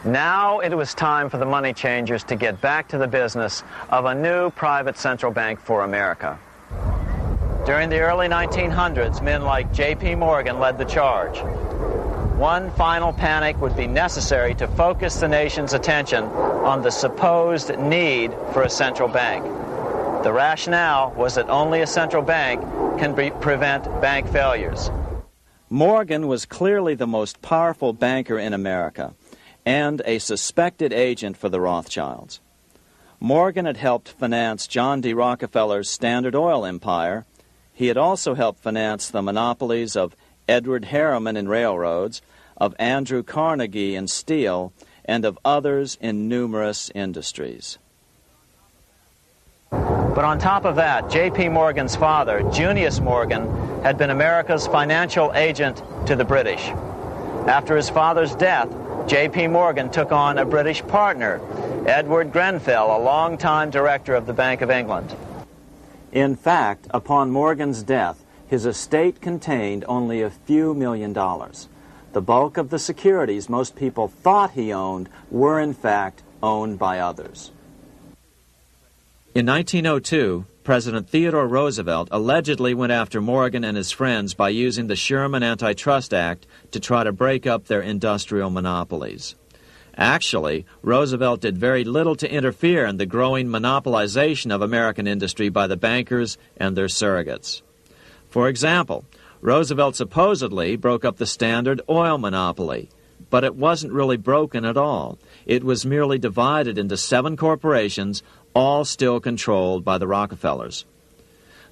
Now it was time for the money changers to get back to the business of a new private central bank for America. During the early 1900s, men like J.P. Morgan led the charge. One final panic would be necessary to focus the nation's attention on the supposed need for a central bank. The rationale was that only a central bank can prevent bank failures. Morgan was clearly the most powerful banker in America and a suspected agent for the Rothschilds. Morgan had helped finance John D. Rockefeller's Standard Oil empire. He had also helped finance the monopolies of Edward Harriman in railroads, of Andrew Carnegie in steel, and of others in numerous industries. But on top of that, J.P. Morgan's father, Junius Morgan, had been America's financial agent to the British. After his father's death, J.P. Morgan took on a British partner, Edward Grenfell, a longtime director of the Bank of England. In fact, upon Morgan's death, his estate contained only a few $1 million. The bulk of the securities most people thought he owned were, in fact, owned by others. In 1902, President Theodore Roosevelt allegedly went after Morgan and his friends by using the Sherman Antitrust Act to try to break up their industrial monopolies. Actually, Roosevelt did very little to interfere in the growing monopolization of American industry by the bankers and their surrogates. For example, Roosevelt supposedly broke up the Standard Oil monopoly, but it wasn't really broken at all. It was merely divided into 7 corporations, all still controlled by the Rockefellers.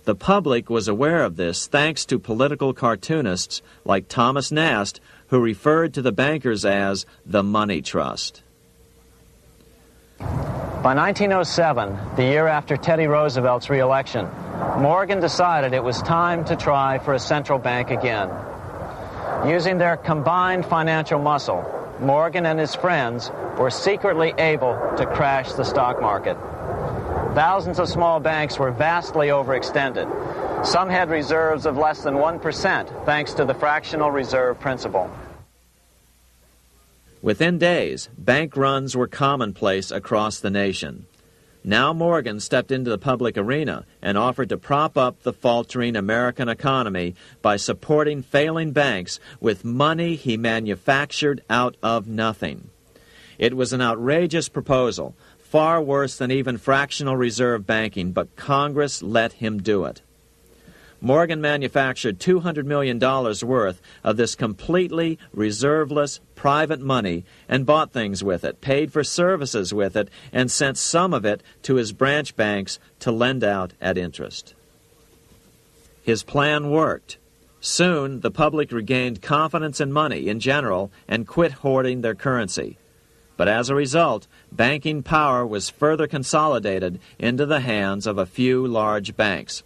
The public was aware of this thanks to political cartoonists like Thomas Nast, who referred to the bankers as the Money Trust. By 1907, the year after Teddy Roosevelt's re-election, Morgan decided it was time to try for a central bank again. Using their combined financial muscle, Morgan and his friends were secretly able to crash the stock market. Thousands of small banks were vastly overextended. Some had reserves of less than 1% thanks to the fractional reserve principle. Within days, bank runs were commonplace across the nation. Now Morgan stepped into the public arena and offered to prop up the faltering American economy by supporting failing banks with money he manufactured out of nothing. It was an outrageous proposal, far worse than even fractional reserve banking, but Congress let him do it. Morgan manufactured $200 million worth of this completely reserveless private money and bought things with it, paid for services with it, and sent some of it to his branch banks to lend out at interest. His plan worked. Soon, the public regained confidence in money in general and quit hoarding their currency. But as a result, banking power was further consolidated into the hands of a few large banks.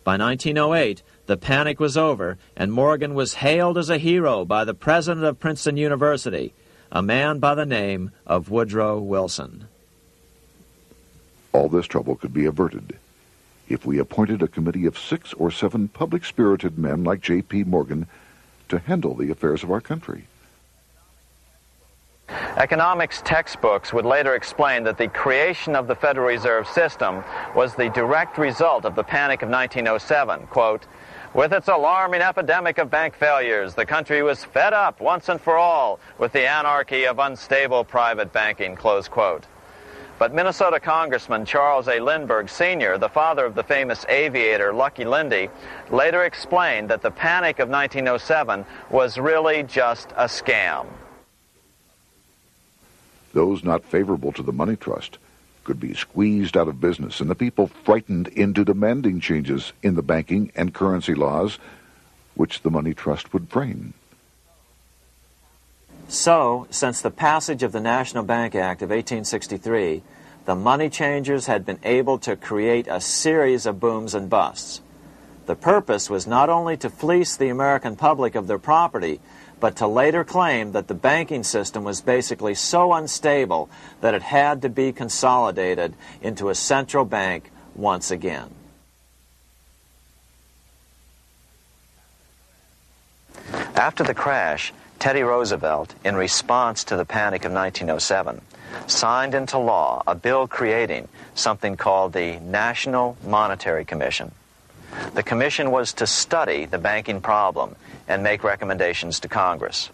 By 1908, the panic was over, and Morgan was hailed as a hero by the president of Princeton University, a man by the name of Woodrow Wilson. All this trouble could be averted if we appointed a committee of 6 or 7 public-spirited men like J.P. Morgan to handle the affairs of our country. Economics textbooks would later explain that the creation of the Federal Reserve System was the direct result of the panic of 1907. Quote, "With its alarming epidemic of bank failures, the country was fed up once and for all with the anarchy of unstable private banking," close quote. But Minnesota Congressman Charles A. Lindbergh Sr., the father of the famous aviator Lucky Lindy, later explained that the panic of 1907 was really just a scam. Those not favorable to the money trust could be squeezed out of business and the people frightened into demanding changes in the banking and currency laws which the money trust would frame. So, since the passage of the National Bank Act of 1863, the money changers had been able to create a series of booms and busts. The purpose was not only to fleece the American public of their property, but to later claim that the banking system was basically so unstable that it had to be consolidated into a central bank once again. After the crash, Teddy Roosevelt, in response to the panic of 1907, signed into law a bill creating something called the National Monetary Commission. The commission was to study the banking problem and make recommendations to Congress.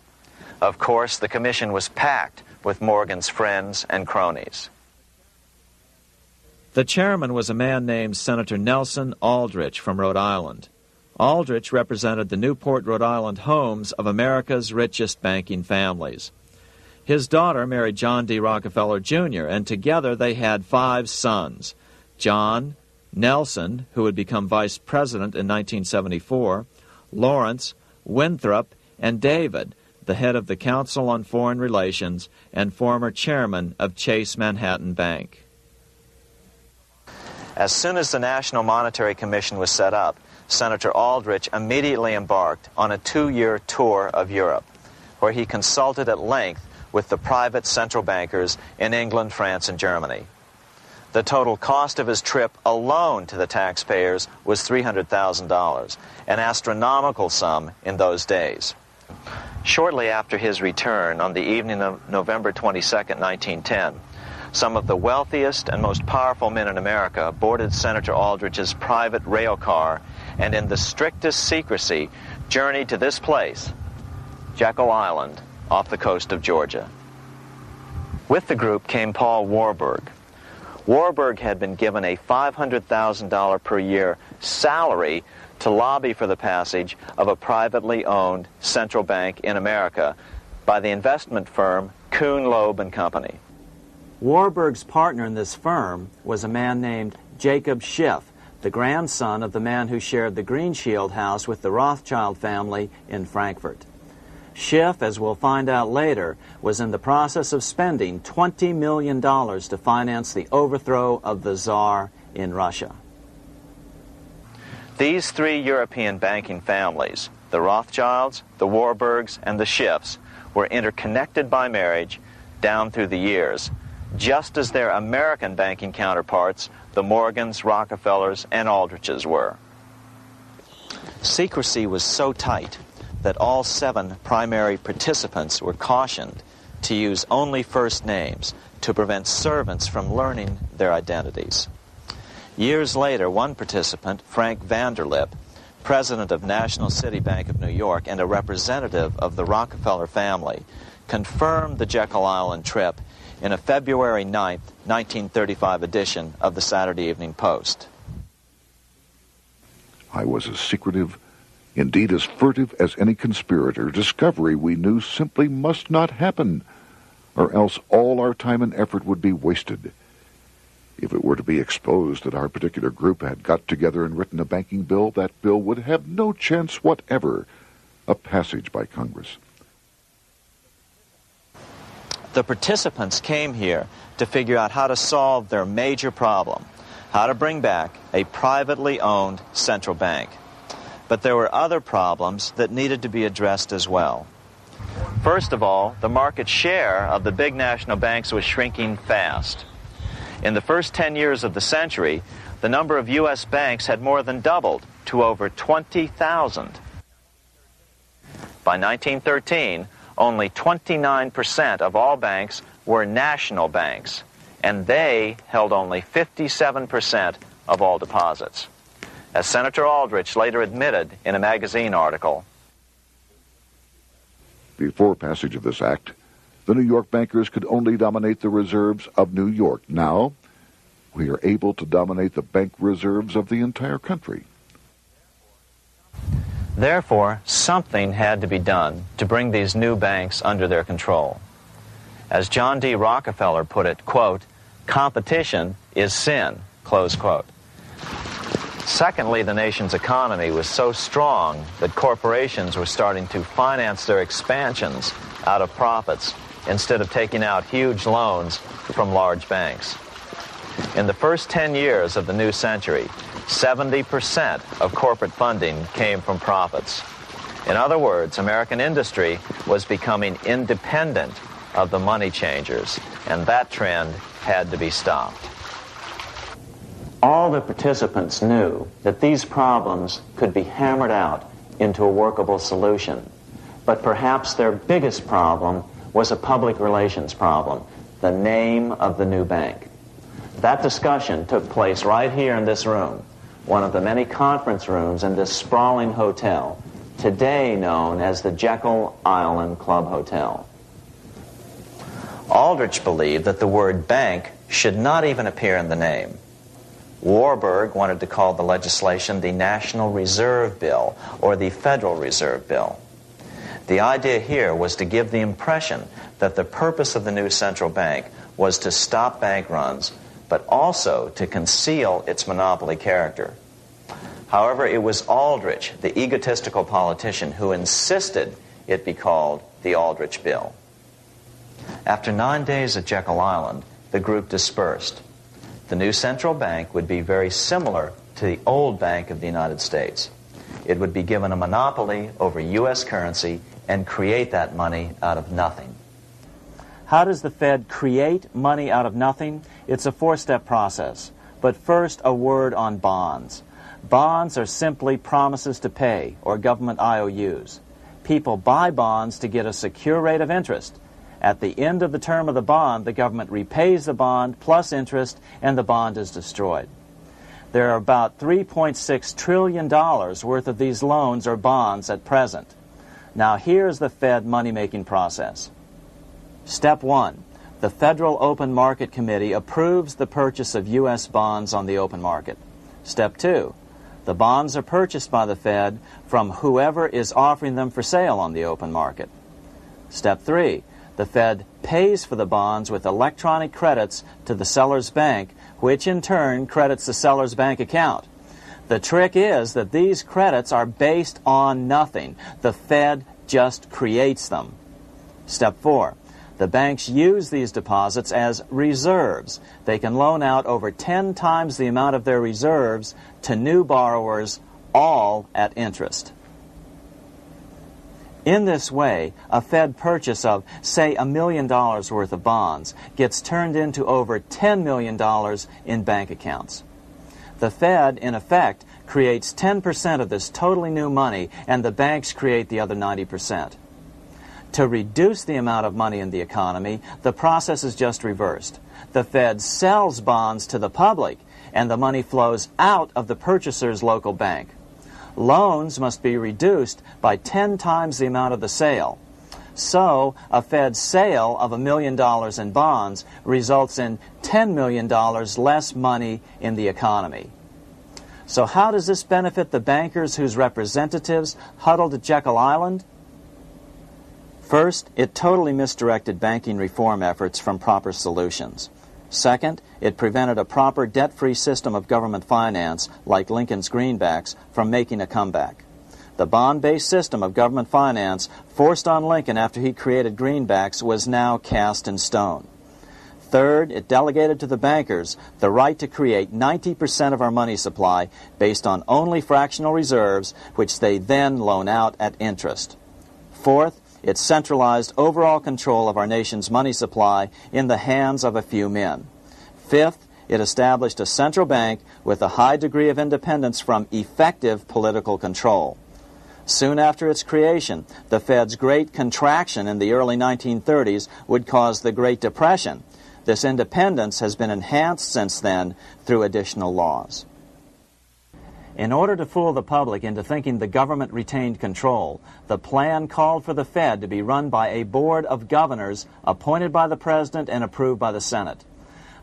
Of course, the commission was packed with Morgan's friends and cronies. The chairman was a man named Senator Nelson Aldrich from Rhode Island. Aldrich represented the Newport, Rhode Island homes of America's richest banking families. His daughter married John D. Rockefeller, Jr., and together they had 5 sons: John, Nelson, who would become vice president in 1974, Lawrence, Winthrop, and David, the head of the Council on Foreign Relations and former chairman of Chase Manhattan Bank. As soon as the National Monetary Commission was set up, Senator Aldrich immediately embarked on a 2-year tour of Europe, where he consulted at length with the private central bankers in England, France, and Germany. The total cost of his trip alone to the taxpayers was $300,000, an astronomical sum in those days. Shortly after his return, on the evening of November 22, 1910, some of the wealthiest and most powerful men in America boarded Senator Aldrich's private rail car and in the strictest secrecy journeyed to this place, Jekyll Island, off the coast of Georgia. With the group came Paul Warburg. Warburg had been given a $500,000 per year salary to lobby for the passage of a privately owned central bank in America by the investment firm Kuhn, Loeb and Company. Warburg's partner in this firm was a man named Jacob Schiff, the grandson of the man who shared the Greenshield house with the Rothschild family in Frankfurt. Schiff, as we'll find out later, was in the process of spending $20 million to finance the overthrow of the Tsar in Russia. These 3 European banking families, the Rothschilds, the Warburgs, and the Schiffs, were interconnected by marriage down through the years, just as their American banking counterparts, the Morgans, Rockefellers, and Aldriches were. Secrecy was so tight that all 7 primary participants were cautioned to use only first names to prevent servants from learning their identities. Years later, one participant, Frank Vanderlip, president of National City Bank of New York and a representative of the Rockefeller family, confirmed the Jekyll Island trip in a February 9, 1935 edition of the Saturday Evening Post. I was as secretive, indeed as furtive as any conspirator. Discovery, we knew, simply must not happen, or else all our time and effort would be wasted. If it were to be exposed that our particular group had got together and written a banking bill, that bill would have no chance whatever of passage by Congress. The participants came here to figure out how to solve their major problem, how to bring back a privately owned central bank. But there were other problems that needed to be addressed as well. First of all, the market share of the big national banks was shrinking fast. In the first 10 years of the century, the number of U.S. banks had more than doubled to over 20,000. By 1913, only 29% of all banks were national banks, and they held only 57% of all deposits. As Senator Aldrich later admitted in a magazine article, before passage of this act, the New York bankers could only dominate the reserves of New York. Now, we are able to dominate the bank reserves of the entire country. Therefore, something had to be done to bring these new banks under their control. As John D. Rockefeller put it, quote, "Competition is sin," close quote. Secondly, the nation's economy was so strong that corporations were starting to finance their expansions out of profits instead of taking out huge loans from large banks. In the first 10 years of the new century, 70% of corporate funding came from profits. In other words, American industry was becoming independent of the money changers, and that trend had to be stopped. All the participants knew that these problems could be hammered out into a workable solution. But perhaps their biggest problem was a public relations problem, the name of the new bank. That discussion took place right here in this room, one of the many conference rooms in this sprawling hotel, today known as the Jekyll Island Club Hotel. Aldrich believed that the word bank should not even appear in the name. Warburg wanted to call the legislation the National Reserve Bill or the Federal Reserve Bill. The idea here was to give the impression that the purpose of the new central bank was to stop bank runs, but also to conceal its monopoly character. However, it was Aldrich, the egotistical politician, who insisted it be called the Aldrich Bill. After 9 days at Jekyll Island, the group dispersed. The new central bank would be very similar to the old Bank of the United States. It would be given a monopoly over U.S. currency and create that money out of nothing. How does the Fed create money out of nothing? It's a four-step process. But first, a word on bonds. Bonds are simply promises to pay, or government IOUs. People buy bonds to get a secure rate of interest. At the end of the term of the bond, the government repays the bond plus interest, and the bond is destroyed. There are about $3.6 trillion worth of these loans or bonds at present. Now here's the Fed money-making process. Step 1. The Federal Open Market Committee approves the purchase of U.S. bonds on the open market. Step 2. The bonds are purchased by the Fed from whoever is offering them for sale on the open market. Step 3. The Fed pays for the bonds with electronic credits to the seller's bank, which in turn credits the seller's bank account. The trick is that these credits are based on nothing. The Fed just creates them. Step 4. The banks use these deposits as reserves. They can loan out over 10 times the amount of their reserves to new borrowers, all at interest. In this way, a Fed purchase of, say, $1 million worth of bonds gets turned into over $10 million in bank accounts. The Fed, in effect, creates 10% of this totally new money, and the banks create the other 90%. To reduce the amount of money in the economy, the process is just reversed. The Fed sells bonds to the public, and the money flows out of the purchaser's local bank. Loans must be reduced by 10 times the amount of the sale. So, a Fed sale of $1 million in bonds results in $10 million less money in the economy. So how does this benefit the bankers whose representatives huddled at Jekyll Island? First, it totally misdirected banking reform efforts from proper solutions. Second, it prevented a proper debt-free system of government finance, like Lincoln's greenbacks, from making a comeback. The bond-based system of government finance forced on Lincoln after he created greenbacks was now cast in stone. Third, it delegated to the bankers the right to create 90% of our money supply based on only fractional reserves, which they then loan out at interest. Fourth, it centralized overall control of our nation's money supply in the hands of a few men. Fifth, it established a central bank with a high degree of independence from effective political control. Soon after its creation, the Fed's great contraction in the early 1930s would cause the Great Depression. This independence has been enhanced since then through additional laws. In order to fool the public into thinking the government retained control, the plan called for the Fed to be run by a board of governors appointed by the President and approved by the Senate.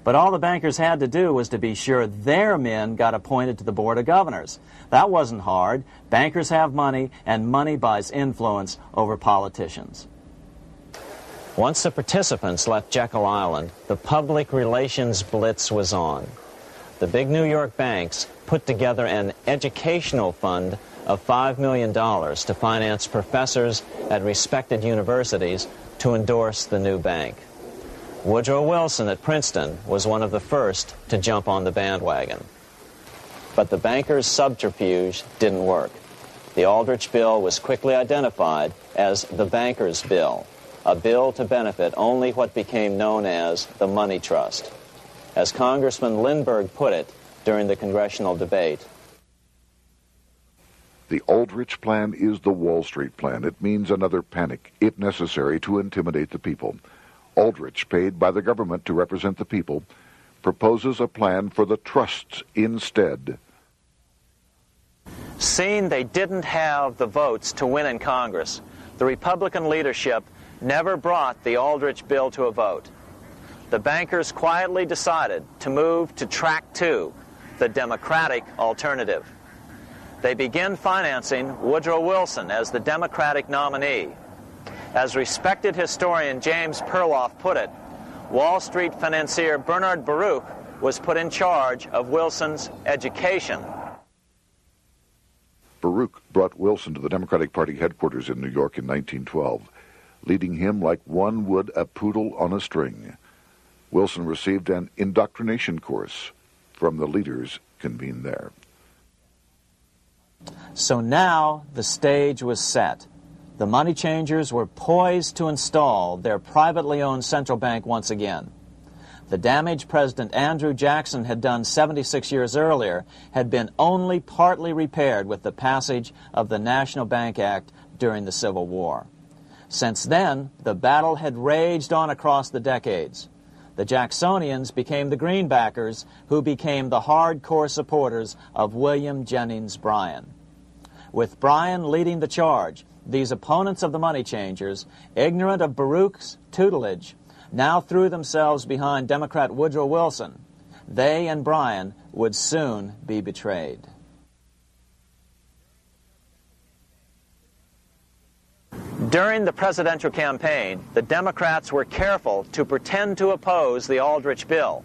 But all the bankers had to do was to be sure their men got appointed to the board of governors. That wasn't hard. Bankers have money, and money buys influence over politicians. Once the participants left Jekyll Island, the public relations blitz was on. The big New York banks put together an educational fund of $5 million to finance professors at respected universities to endorse the new bank. Woodrow Wilson at Princeton was one of the first to jump on the bandwagon. But the bankers' subterfuge didn't work. The Aldrich Bill was quickly identified as the Bankers' Bill, a bill to benefit only what became known as the money trust. As Congressman Lindbergh put it during the congressional debate, The Aldrich Plan is the Wall Street Plan. It means another panic, if necessary, to intimidate the people. Aldrich, paid by the government to represent the people, proposes a plan for the trusts instead. Seeing they didn't have the votes to win in Congress, the Republican leadership never brought the Aldrich bill to a vote. The bankers quietly decided to move to track 2, the Democratic alternative. They began financing Woodrow Wilson as the Democratic nominee. As respected historian James Perloff put it, Wall Street financier Bernard Baruch was put in charge of Wilson's education. Baruch brought Wilson to the Democratic Party headquarters in New York in 1912, leading him like one would a poodle on a string. Wilson received an indoctrination course from the leaders convened there. So now the stage was set. The money changers were poised to install their privately owned central bank once again. The damage President Andrew Jackson had done 76 years earlier had been only partly repaired with the passage of the National Bank Act during the Civil War. Since then, the battle had raged on across the decades. The Jacksonians became the greenbackers, who became the hardcore supporters of William Jennings Bryan. With Bryan leading the charge, these opponents of the money changers, ignorant of Baruch's tutelage, now threw themselves behind Democrat Woodrow Wilson. They and Bryan would soon be betrayed. During the presidential campaign, the Democrats were careful to pretend to oppose the Aldrich bill.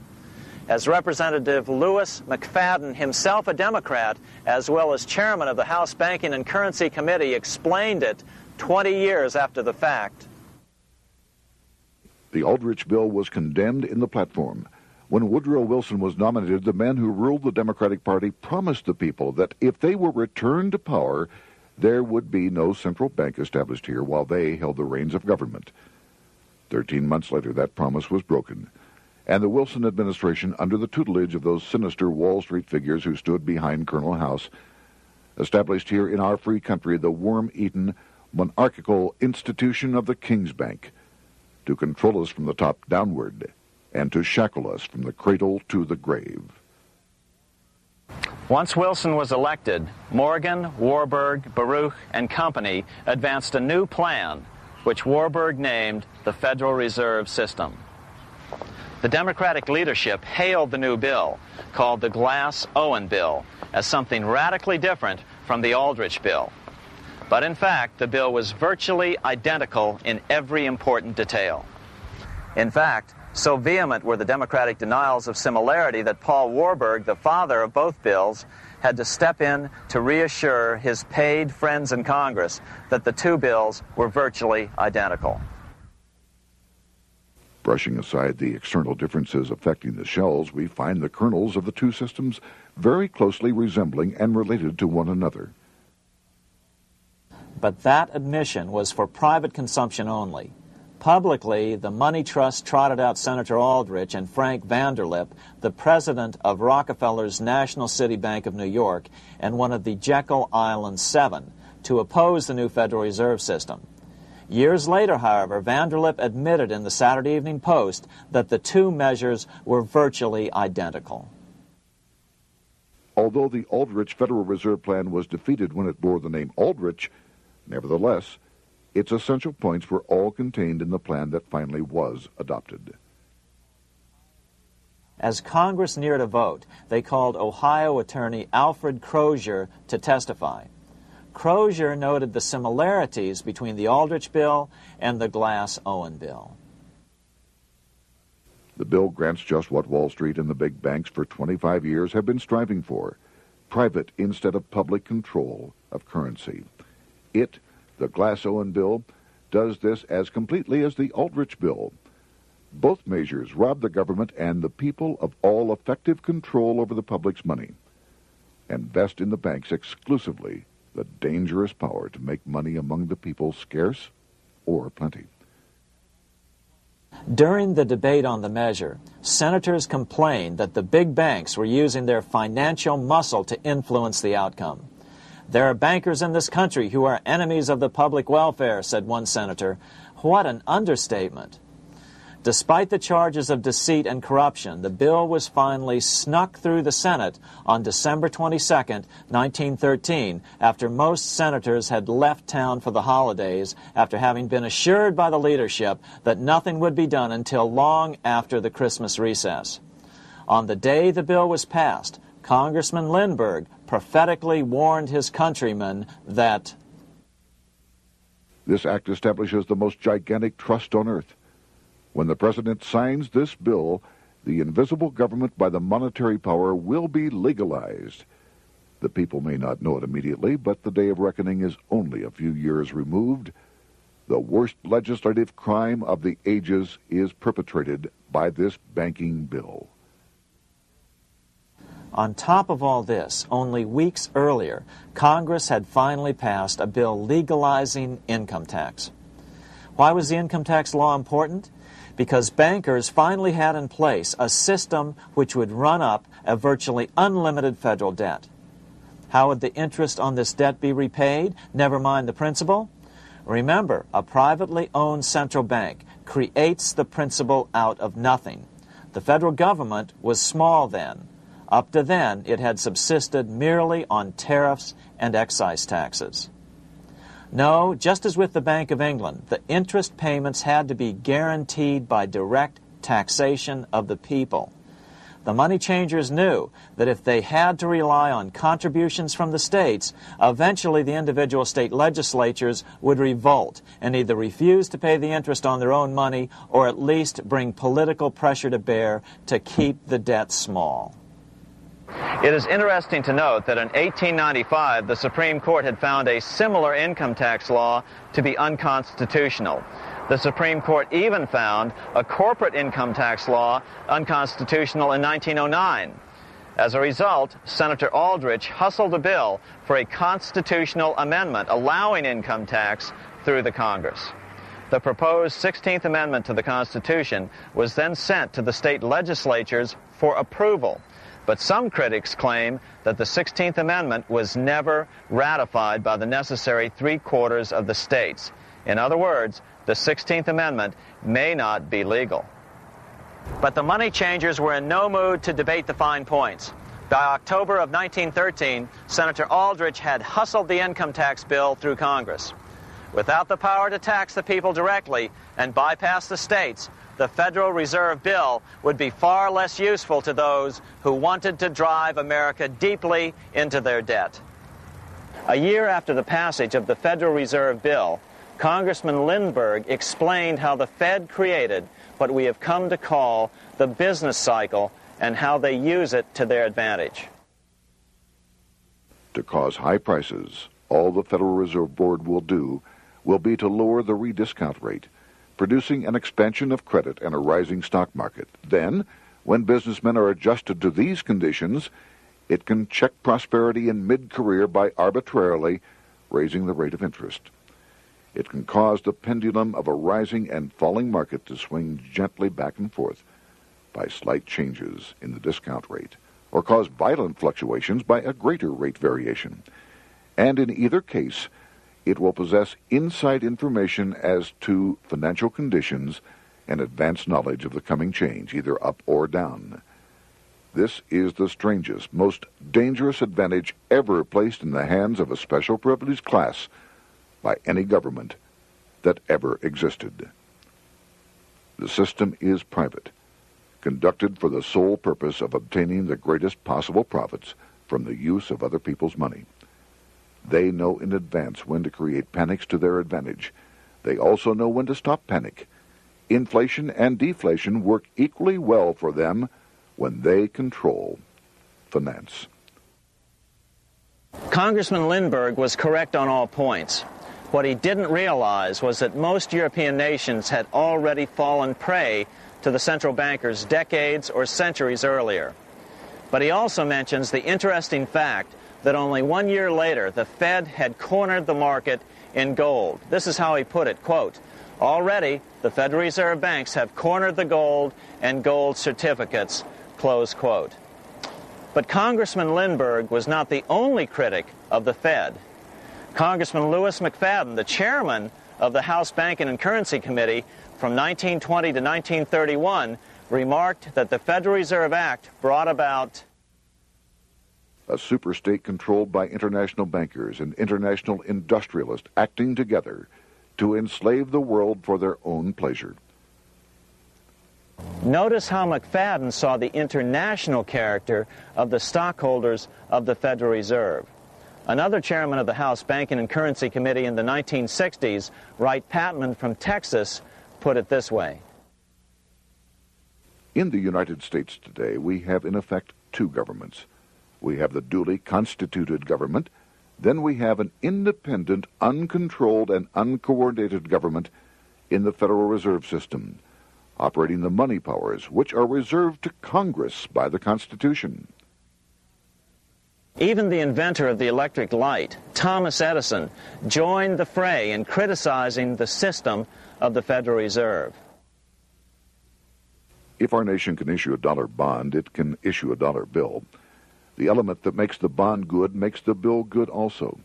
As Representative Lewis McFadden, himself a Democrat, as well as chairman of the House Banking and Currency Committee, explained it 20 years after the fact. The Aldrich bill was condemned in the platform. When Woodrow Wilson was nominated, the men who ruled the Democratic Party promised the people that if they were returned to power, there would be no central bank established here while they held the reins of government. 13 months later, that promise was broken, and the Wilson administration, under the tutelage of those sinister Wall Street figures who stood behind Colonel House, established here in our free country the worm-eaten, monarchical institution of the King's Bank, to control us from the top downward and to shackle us from the cradle to the grave. Once Wilson was elected, Morgan, Warburg, Baruch, and company advanced a new plan, which Warburg named the Federal Reserve System. The Democratic leadership hailed the new bill, called the Glass-Owen Bill, as something radically different from the Aldrich Bill. But in fact, the bill was virtually identical in every important detail. In fact, so vehement were the Democratic denials of similarity that Paul Warburg, the father of both bills, had to step in to reassure his paid friends in Congress that the two bills were virtually identical. Brushing aside the external differences affecting the shells, we find the kernels of the two systems very closely resembling and related to one another. But that admission was for private consumption only. Publicly, the money trust trotted out Senator Aldrich and Frank Vanderlip, the president of Rockefeller's National City Bank of New York and one of the Jekyll Island Seven, to oppose the new Federal Reserve System. Years later, however, Vanderlip admitted in the Saturday Evening Post that the two measures were virtually identical. Although the Aldrich Federal Reserve Plan was defeated when it bore the name Aldrich, nevertheless, its essential points were all contained in the plan that finally was adopted. As Congress neared a vote, they called Ohio attorney Alfred Crozier to testify. Crozier noted the similarities between the Aldrich bill and the Glass-Owen bill. The bill grants just what Wall Street and the big banks for 25 years have been striving for: private instead of public control of currency. It, the Glass-Owen bill, does this as completely as the Aldrich bill. Both measures rob the government and the people of all effective control over the public's money, and vest in the banks exclusively the dangerous power to make money among the people scarce or plenty. During the debate on the measure, senators complained that the big banks were using their financial muscle to influence the outcome. "There are bankers in this country who are enemies of the public welfare," said one senator. What an understatement. Despite the charges of deceit and corruption, the bill was finally snuck through the Senate on December 22, 1913, after most senators had left town for the holidays, after having been assured by the leadership that nothing would be done until long after the Christmas recess. On the day the bill was passed, Congressman Lindbergh prophetically warned his countrymen that this act establishes the most gigantic trust on earth. When the President signs this bill, the invisible government by the monetary power will be legalized. The people may not know it immediately, but the day of reckoning is only a few years removed. The worst legislative crime of the ages is perpetrated by this banking bill. On top of all this, only weeks earlier, Congress had finally passed a bill legalizing income tax. Why was the income tax law important? Because bankers finally had in place a system which would run up a virtually unlimited federal debt. How would the interest on this debt be repaid? Never mind the principal. Remember, a privately owned central bank creates the principal out of nothing. The federal government was small then. Up to then, it had subsisted merely on tariffs and excise taxes. No, just as with the Bank of England, the interest payments had to be guaranteed by direct taxation of the people. The money changers knew that if they had to rely on contributions from the states, eventually the individual state legislatures would revolt and either refuse to pay the interest on their own money or at least bring political pressure to bear to keep the debt small. It is interesting to note that in 1895, the Supreme Court had found a similar income tax law to be unconstitutional. The Supreme Court even found a corporate income tax law unconstitutional in 1909. As a result, Senator Aldrich hustled a bill for a constitutional amendment allowing income tax through the Congress. The proposed 16th Amendment to the Constitution was then sent to the state legislatures for approval. But some critics claim that the 16th Amendment was never ratified by the necessary 3/4 of the states. In other words, the 16th Amendment may not be legal. But the money changers were in no mood to debate the fine points. By October of 1913, Senator Aldrich had hustled the income tax bill through Congress. Without the power to tax the people directly and bypass the states, the Federal Reserve Bill would be far less useful to those who wanted to drive America deeply into their debt. A year after the passage of the Federal Reserve Bill, Congressman Lindbergh explained how the Fed created what we have come to call the business cycle and how they use it to their advantage. To cause high prices, all the Federal Reserve Board will do will be to lower the rediscount rate, producing an expansion of credit and a rising stock market. Then, when businessmen are adjusted to these conditions, it can check prosperity in mid-career by arbitrarily raising the rate of interest. It can cause the pendulum of a rising and falling market to swing gently back and forth by slight changes in the discount rate, or cause violent fluctuations by a greater rate variation. And in either case, it will possess inside information as to financial conditions and advanced knowledge of the coming change, either up or down. This is the strangest, most dangerous advantage ever placed in the hands of a special privileged class by any government that ever existed. The system is private, conducted for the sole purpose of obtaining the greatest possible profits from the use of other people's money. They know in advance when to create panics to their advantage. They also know when to stop panic. Inflation and deflation work equally well for them when they control finance. Congressman Lindbergh was correct on all points. What he didn't realize was that most European nations had already fallen prey to the central bankers decades or centuries earlier. But he also mentions the interesting fact that only 1 year later, the Fed had cornered the market in gold. This is how he put it, quote, "Already, the Federal Reserve banks have cornered the gold and gold certificates," close quote. But Congressman Lindbergh was not the only critic of the Fed. Congressman Lewis McFadden, the chairman of the House Banking and Currency Committee from 1920 to 1931, remarked that the Federal Reserve Act brought about a superstate controlled by international bankers and international industrialists acting together to enslave the world for their own pleasure. Notice how McFadden saw the international character of the stockholders of the Federal Reserve. Another chairman of the House Banking and Currency Committee in the 1960s, Wright Patman from Texas, put it this way. In the United States today, we have in effect two governments. We have the duly constituted government, then we have an independent, uncontrolled, and uncoordinated government in the Federal Reserve System, operating the money powers which are reserved to Congress by the Constitution. Even the inventor of the electric light, Thomas Edison, joined the fray in criticizing the system of the Federal Reserve. If our nation can issue a dollar bond, it can issue a dollar bill. The element that makes the bond good makes the bill good also.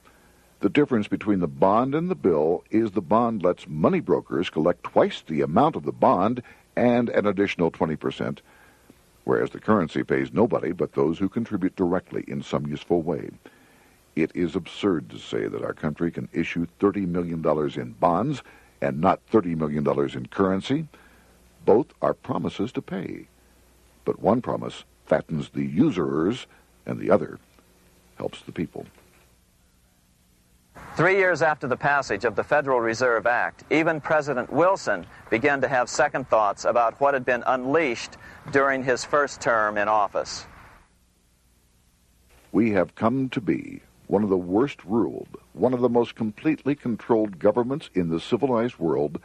The difference between the bond and the bill is the bond lets money brokers collect twice the amount of the bond and an additional 20%, whereas the currency pays nobody but those who contribute directly in some useful way. It is absurd to say that our country can issue $30 million in bonds and not $30 million in currency. Both are promises to pay. But one promise fattens the usurers, and the other helps the people. 3 years after the passage of the Federal Reserve Act, even President Wilson began to have second thoughts about what had been unleashed during his first term in office. We have come to be one of the worst ruled, one of the most completely controlled governments in the civilized world,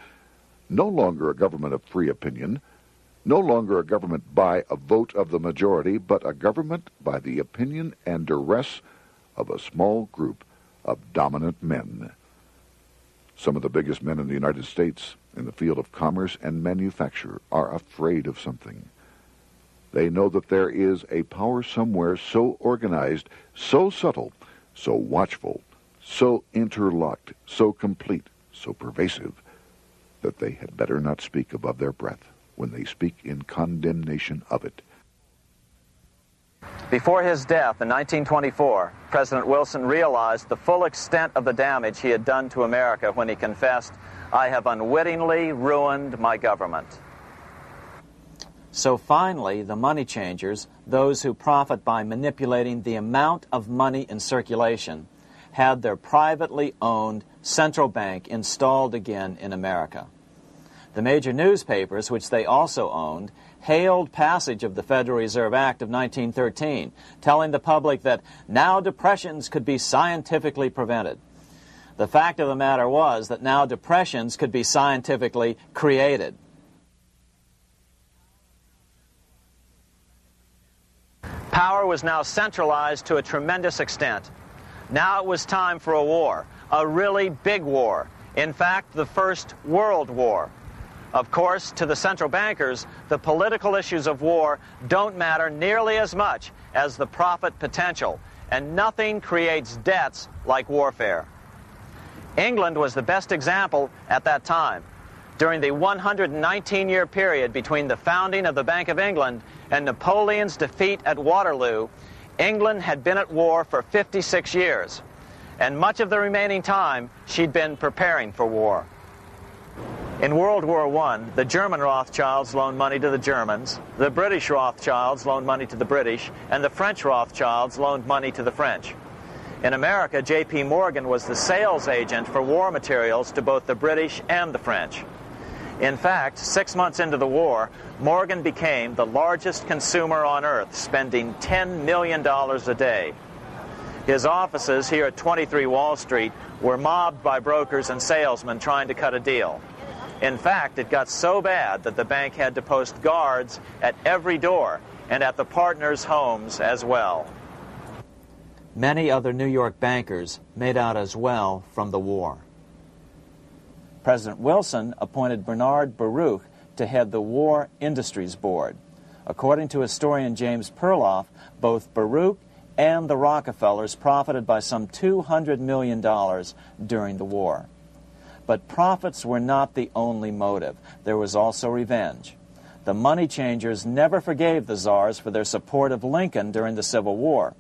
no longer a government of free opinion, no longer a government by a vote of the majority, but a government by the opinion and duress of a small group of dominant men. Some of the biggest men in the United States in the field of commerce and manufacture are afraid of something. They know that there is a power somewhere so organized, so subtle, so watchful, so interlocked, so complete, so pervasive, that they had better not speak above their breath when they speak in condemnation of it. Before his death in 1924, President Wilson realized the full extent of the damage he had done to America when he confessed, "I have unwittingly ruined my government." So finally, the money changers, those who profit by manipulating the amount of money in circulation, had their privately owned central bank installed again in America. The major newspapers, which they also owned, hailed passage of the Federal Reserve Act of 1913, telling the public that now depressions could be scientifically prevented. The fact of the matter was that now depressions could be scientifically created. Power was now centralized to a tremendous extent. Now it was time for a war, a really big war. In fact, the First World War. Of course, to the central bankers, the political issues of war don't matter nearly as much as the profit potential, and nothing creates debts like warfare. England was the best example at that time. During the 119-year period between the founding of the Bank of England and Napoleon's defeat at Waterloo, England had been at war for 56 years, and much of the remaining time she'd been preparing for war. In World War I, the German Rothschilds loaned money to the Germans, the British Rothschilds loaned money to the British, and the French Rothschilds loaned money to the French. In America, J.P. Morgan was the sales agent for war materials to both the British and the French. In fact, 6 months into the war, Morgan became the largest consumer on earth, spending $10 million a day. His offices here at 23 Wall Street were mobbed by brokers and salesmen trying to cut a deal. In fact, it got so bad that the bank had to post guards at every door and at the partners' homes as well. Many other New York bankers made out as well from the war. President Wilson appointed Bernard Baruch to head the War Industries Board. According to historian James Perloff, both Baruch and the Rockefellers profited by some $200 million during the war. But profits were not the only motive. There was also revenge. The money changers never forgave the czars for their support of Lincoln during the Civil War.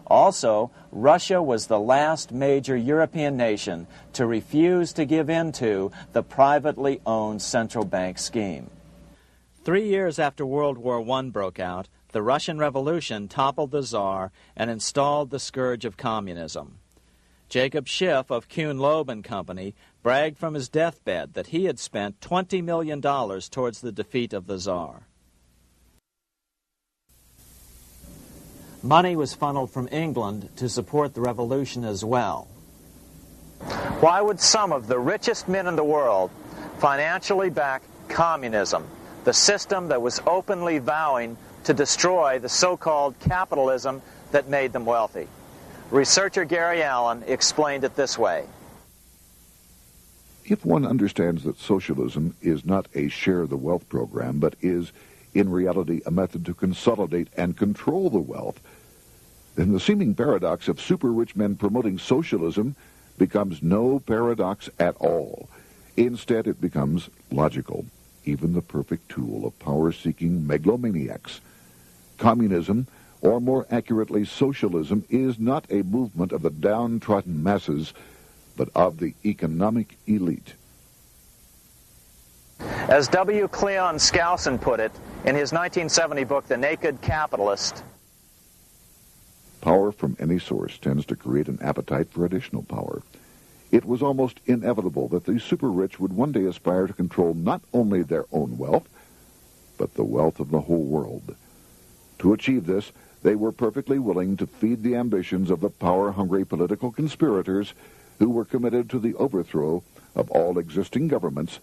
Also, Russia was the last major European nation to refuse to give in to the privately owned central bank scheme. 3 years after World War I broke out, the Russian Revolution toppled the Tsar and installed the scourge of communism. Jacob Schiff of Kuhn-Loeb and Company bragged from his deathbed that he had spent $20 million towards the defeat of the Tsar. Money was funneled from England to support the revolution as well. Why would some of the richest men in the world financially back communism, the system that was openly vowing to destroy the so-called capitalism that made them wealthy? Researcher Gary Allen explained it this way. If one understands that socialism is not a share the wealth program, but is in reality a method to consolidate and control the wealth, then the seeming paradox of super-rich men promoting socialism becomes no paradox at all. Instead, it becomes logical, even the perfect tool of power-seeking megalomaniacs. Communism, or more accurately socialism, is not a movement of the downtrodden masses, but of the economic elite. As W. Cleon Skousen put it in his 1970 book, The Naked Capitalist, power from any source tends to create an appetite for additional power. It was almost inevitable that the super-rich would one day aspire to control not only their own wealth, but the wealth of the whole world. To achieve this, they were perfectly willing to feed the ambitions of the power-hungry political conspirators who were committed to the overthrow of all existing governments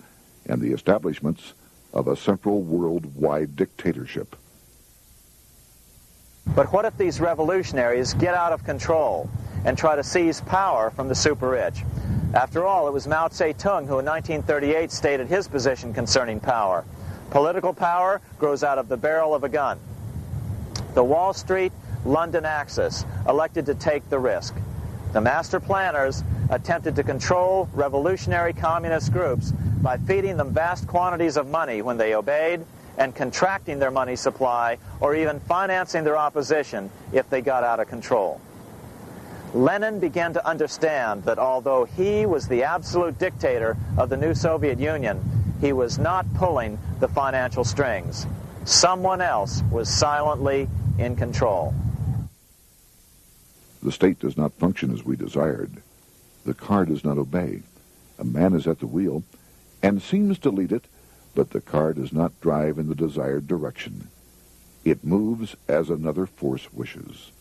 and the establishments of a central worldwide dictatorship. but what if these revolutionaries get out of control and try to seize power from the super-rich? After all, it was Mao Zedong who in 1938 stated his position concerning power. Political power grows out of the barrel of a gun. The Wall Street, London axis elected to take the risk. The master planners attempted to control revolutionary communist groups by feeding them vast quantities of money when they obeyed, and contracting their money supply, or even financing their opposition if they got out of control. Lenin began to understand that although he was the absolute dictator of the new Soviet Union, he was not pulling the financial strings. Someone else was silently in control. The state does not function as we desired. The car does not obey. A man is at the wheel and seems to lead it, but the car does not drive in the desired direction. It moves as another force wishes.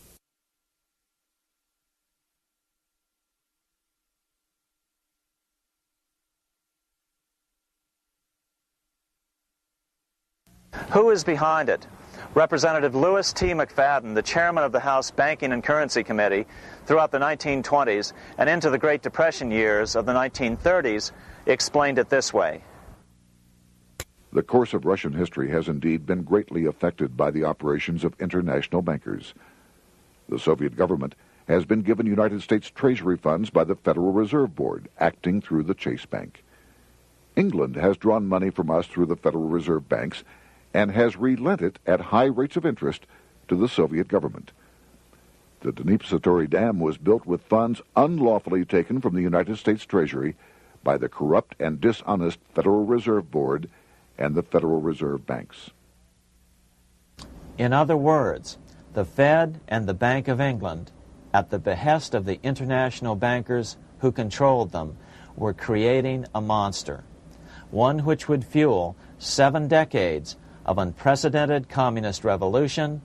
Who is behind it? Representative Louis T. McFadden, the chairman of the House Banking and Currency Committee throughout the 1920s and into the Great Depression years of the 1930s, explained it this way. The course of Russian history has indeed been greatly affected by the operations of international bankers. The Soviet government has been given United States Treasury funds by the Federal Reserve Board, acting through the Chase Bank. England has drawn money from us through the Federal Reserve banks and has relent it at high rates of interest to the Soviet government. The Dnipro Dam was built with funds unlawfully taken from the United States Treasury by the corrupt and dishonest Federal Reserve Board and the Federal Reserve banks. In other words, the Fed and the Bank of England, at the behest of the international bankers who controlled them, were creating a monster, one which would fuel 7 decades of unprecedented communist revolution,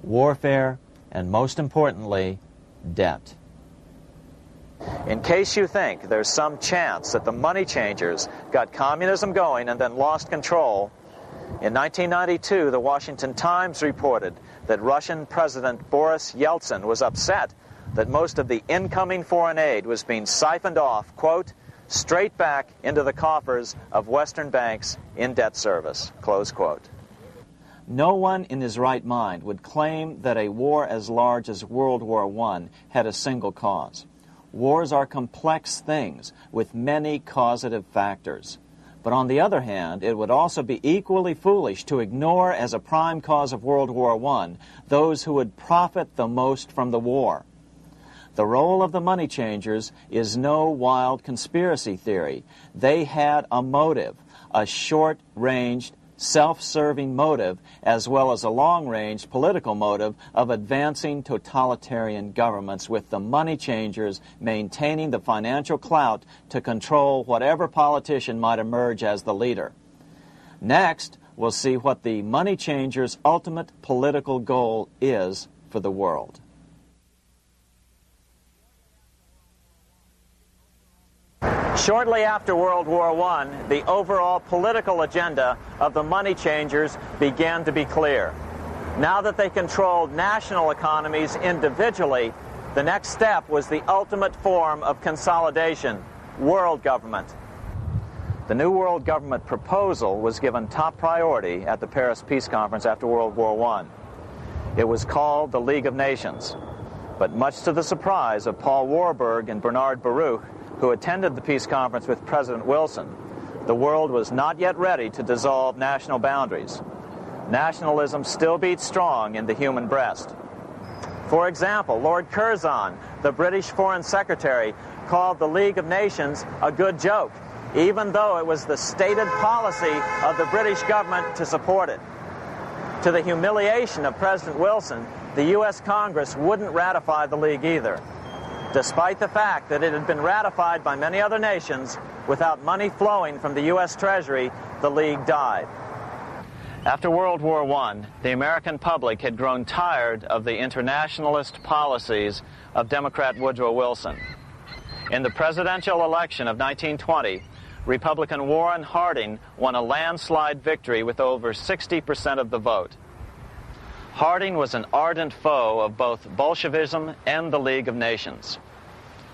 warfare, and most importantly, debt. In case you think there's some chance that the money changers got communism going and then lost control, in 1992, the Washington Times reported that Russian President Boris Yeltsin was upset that most of the incoming foreign aid was being siphoned off, quote, straight back into the coffers of Western banks in debt service, close quote. No one in his right mind would claim that a war as large as World War I had a single cause. Wars are complex things with many causative factors. But on the other hand, it would also be equally foolish to ignore as a prime cause of World War I those who would profit the most from the war. The role of the money changers is no wild conspiracy theory. They had a motive, a short-ranged, self-serving motive, as well as a long-range political motive of advancing totalitarian governments, with the money changers maintaining the financial clout to control whatever politician might emerge as the leader. Next, we'll see what the money changers' ultimate political goal is for the world. Shortly after World War I, the overall political agenda of the money changers began to be clear. Now that they controlled national economies individually, the next step was the ultimate form of consolidation, world government. The new world government proposal was given top priority at the Paris Peace Conference after World War I. It was called the League of Nations, but much to the surprise of Paul Warburg and Bernard Baruch, who attended the peace conference with President Wilson, the world was not yet ready to dissolve national boundaries. Nationalism still beats strong in the human breast. For example, Lord Curzon, the British Foreign Secretary, called the League of Nations a good joke, even though it was the stated policy of the British government to support it. To the humiliation of President Wilson, the U.S. Congress wouldn't ratify the League either. Despite the fact that it had been ratified by many other nations, without money flowing from the U.S. Treasury, the League died. After World War I, the American public had grown tired of the internationalist policies of Democrat Woodrow Wilson. In the presidential election of 1920, Republican Warren Harding won a landslide victory with over 60% of the vote. Harding was an ardent foe of both Bolshevism and the League of Nations.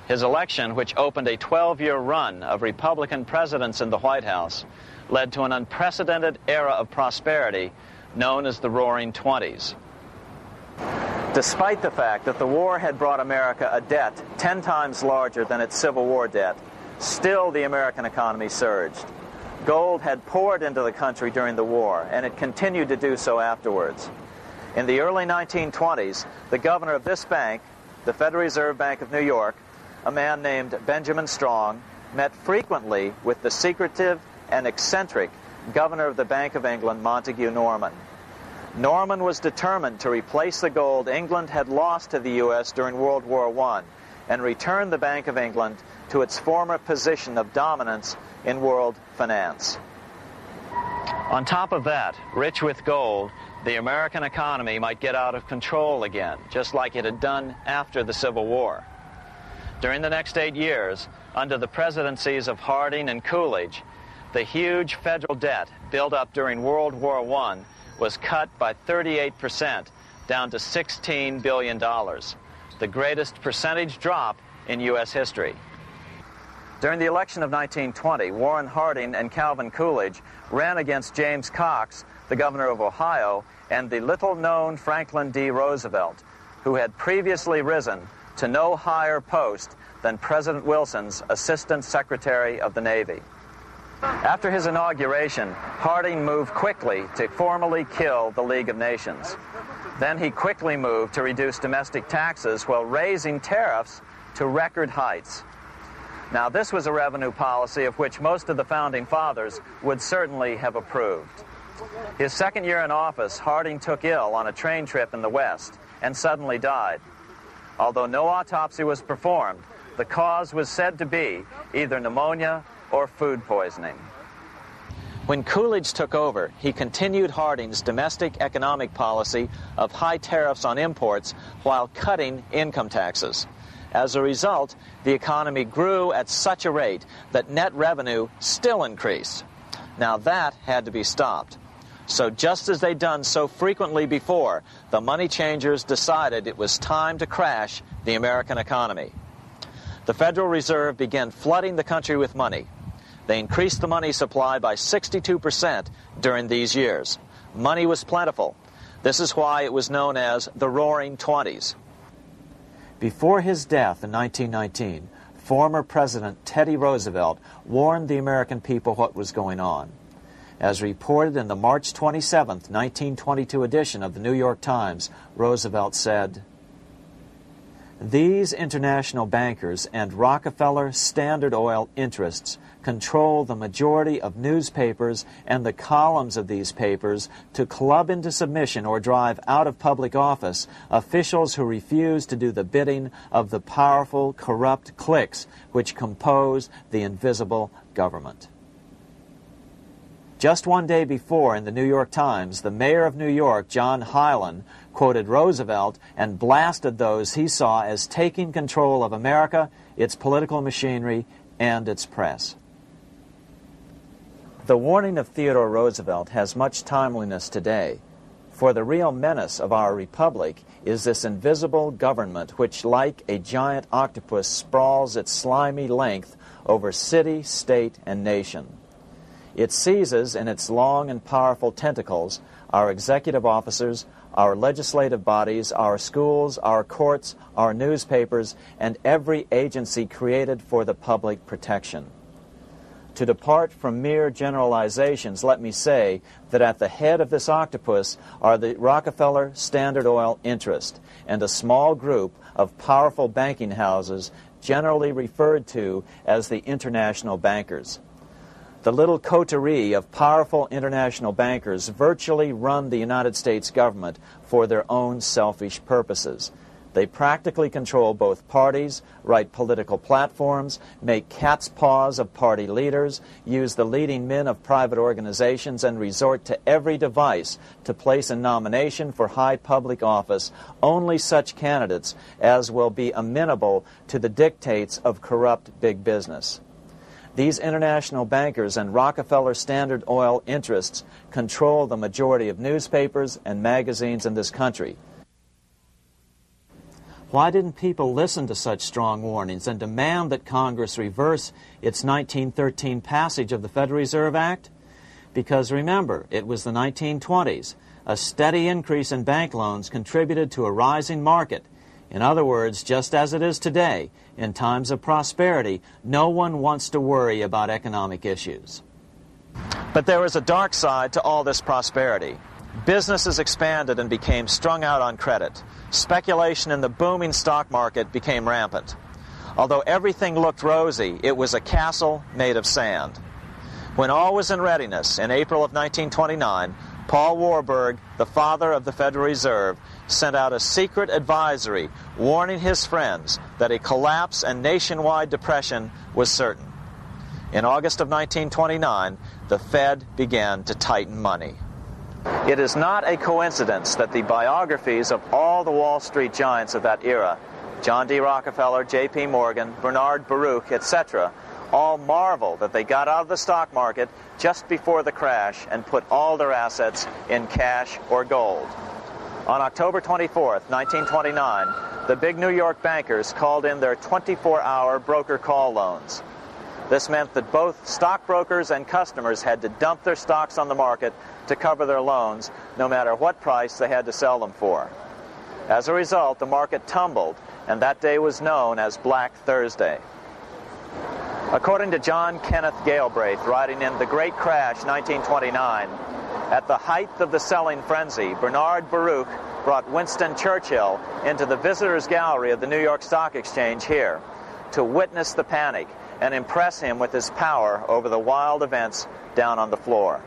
His election, which opened a 12-year run of Republican presidents in the White House, led to an unprecedented era of prosperity known as the Roaring Twenties. Despite the fact that the war had brought America a debt 10 times larger than its Civil War debt, still the American economy surged. Gold had poured into the country during the war, and it continued to do so afterwards. In the early 1920s, the governor of this bank, the Federal Reserve Bank of New York, a man named Benjamin Strong, met frequently with the secretive and eccentric governor of the Bank of England, Montague Norman. Norman was determined to replace the gold England had lost to the U.S. during World War I and return the Bank of England to its former position of dominance in world finance. On top of that, rich with gold, the American economy might get out of control again, just like it had done after the Civil War. During the next 8 years, under the presidencies of Harding and Coolidge, the huge federal debt built up during World War I was cut by 38%, down to $16 billion, the greatest percentage drop in U.S. history. During the election of 1920, Warren Harding and Calvin Coolidge ran against James Cox, the governor of Ohio, and the little-known Franklin D. Roosevelt, who had previously risen to no higher post than President Wilson's Assistant Secretary of the Navy. After his inauguration, Harding moved quickly to formally kill the League of Nations. Then he quickly moved to reduce domestic taxes while raising tariffs to record heights. Now, this was a revenue policy of which most of the Founding Fathers would certainly have approved. His second year in office, Harding took ill on a train trip in the West and suddenly died. Although no autopsy was performed, the cause was said to be either pneumonia or food poisoning. When Coolidge took over, he continued Harding's domestic economic policy of high tariffs on imports while cutting income taxes. As a result, the economy grew at such a rate that net revenue still increased. Now that had to be stopped. So just as they'd done so frequently before, the money changers decided it was time to crash the American economy. The Federal Reserve began flooding the country with money. They increased the money supply by 62% during these years. Money was plentiful. This is why it was known as the Roaring Twenties. Before his death in 1919, former President Teddy Roosevelt warned the American people what was going on. As reported in the March 27, 1922 edition of the New York Times, Roosevelt said, "These international bankers and Rockefeller Standard Oil interests control the majority of newspapers and the columns of these papers to club into submission or drive out of public office officials who refuse to do the bidding of the powerful, corrupt cliques which compose the invisible government." Just one day before, in the New York Times, the mayor of New York, John Hylan, quoted Roosevelt and blasted those he saw as taking control of America, its political machinery, and its press. The warning of Theodore Roosevelt has much timeliness today, for the real menace of our republic is this invisible government which, like a giant octopus, sprawls its slimy length over city, state, and nation. It seizes in its long and powerful tentacles our executive officers, our legislative bodies, our schools, our courts, our newspapers, and every agency created for the public protection. To depart from mere generalizations, let me say that at the head of this octopus are the Rockefeller Standard Oil interest and a small group of powerful banking houses generally referred to as the international bankers. The little coterie of powerful international bankers virtually run the United States government for their own selfish purposes. They practically control both parties, write political platforms, make cat's paws of party leaders, use the leading men of private organizations, and resort to every device to place in nomination for high public office only such candidates as will be amenable to the dictates of corrupt big business. These international bankers and Rockefeller Standard Oil interests control the majority of newspapers and magazines in this country. Why didn't people listen to such strong warnings and demand that Congress reverse its 1913 passage of the Federal Reserve Act? Because remember, it was the 1920s. A steady increase in bank loans contributed to a rising market. In other words, just as it is today, in times of prosperity, no one wants to worry about economic issues. But there was a dark side to all this prosperity. Businesses expanded and became strung out on credit. Speculation in the booming stock market became rampant. Although everything looked rosy, it was a castle made of sand. When all was in readiness, in April of 1929, Paul Warburg, the father of the Federal Reserve, sent out a secret advisory warning his friends that a collapse and nationwide depression was certain. In August of 1929, the Fed began to tighten money. It is not a coincidence that the biographies of all the Wall Street giants of that era, John D. Rockefeller, J.P. Morgan, Bernard Baruch, etc., all marvel that they got out of the stock market just before the crash and put all their assets in cash or gold. On October 24th, 1929, the big New York bankers called in their 24-hour broker call loans. This meant that both stockbrokers and customers had to dump their stocks on the market to cover their loans, no matter what price they had to sell them for. As a result, the market tumbled, and that day was known as Black Thursday. According to John Kenneth Galbraith, writing in The Great Crash, 1929, at the height of the selling frenzy, Bernard Baruch brought Winston Churchill into the visitors' gallery of the New York Stock Exchange here to witness the panic and impress him with his power over the wild events down on the floor.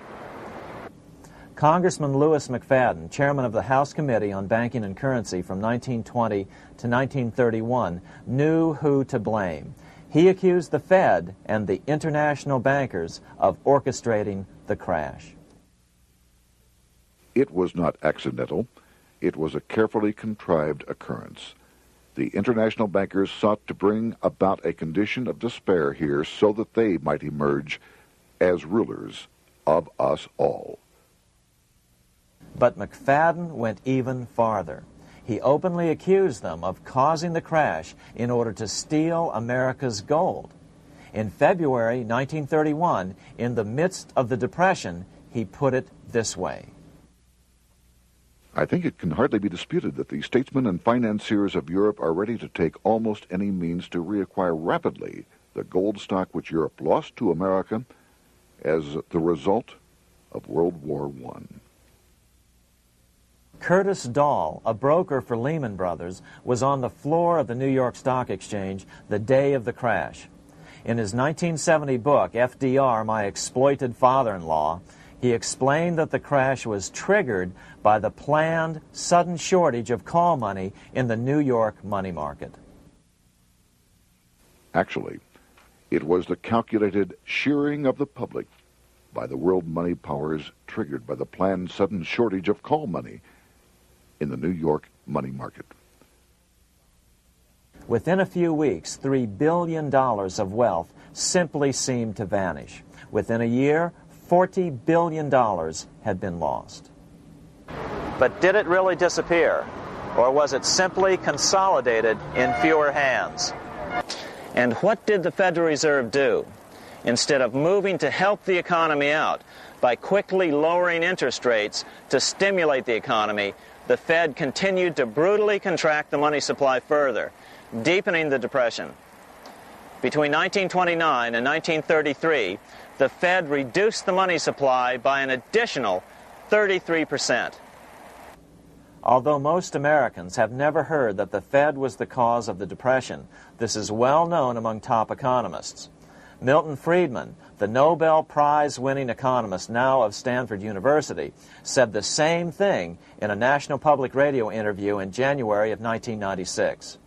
Congressman Louis McFadden, chairman of the House Committee on Banking and Currency from 1920 to 1931, knew who to blame. He accused the Fed and the international bankers of orchestrating the crash. It was not accidental. It was a carefully contrived occurrence. The international bankers sought to bring about a condition of despair here so that they might emerge as rulers of us all. But McFadden went even farther. He openly accused them of causing the crash in order to steal America's gold. In February 1931, in the midst of the Depression, he put it this way. I think it can hardly be disputed that the statesmen and financiers of Europe are ready to take almost any means to reacquire rapidly the gold stock which Europe lost to America as the result of World War I. Curtis Dahl, a broker for Lehman Brothers, was on the floor of the New York Stock Exchange the day of the crash. In his 1970 book, FDR, My Exploited Father-in-Law, he explained that the crash was triggered by the planned sudden shortage of call money in the New York money market. Actually, it was the calculated shearing of the public by the world money powers triggered by the planned sudden shortage of call money in the New York money market. Within a few weeks, $3 billion of wealth simply seemed to vanish. Within a year, $40 billion had been lost. But did it really disappear? Or was it simply consolidated in fewer hands? And what did the Federal Reserve do? Instead of moving to help the economy out by quickly lowering interest rates to stimulate the economy, the Fed continued to brutally contract the money supply further, deepening the Depression. Between 1929 and 1933, the Fed reduced the money supply by an additional 33%. Although most Americans have never heard that the Fed was the cause of the Depression, this is well known among top economists. Milton Friedman, the Nobel Prize-winning economist now of Stanford University, said the same thing in a National Public Radio interview in January of 1996.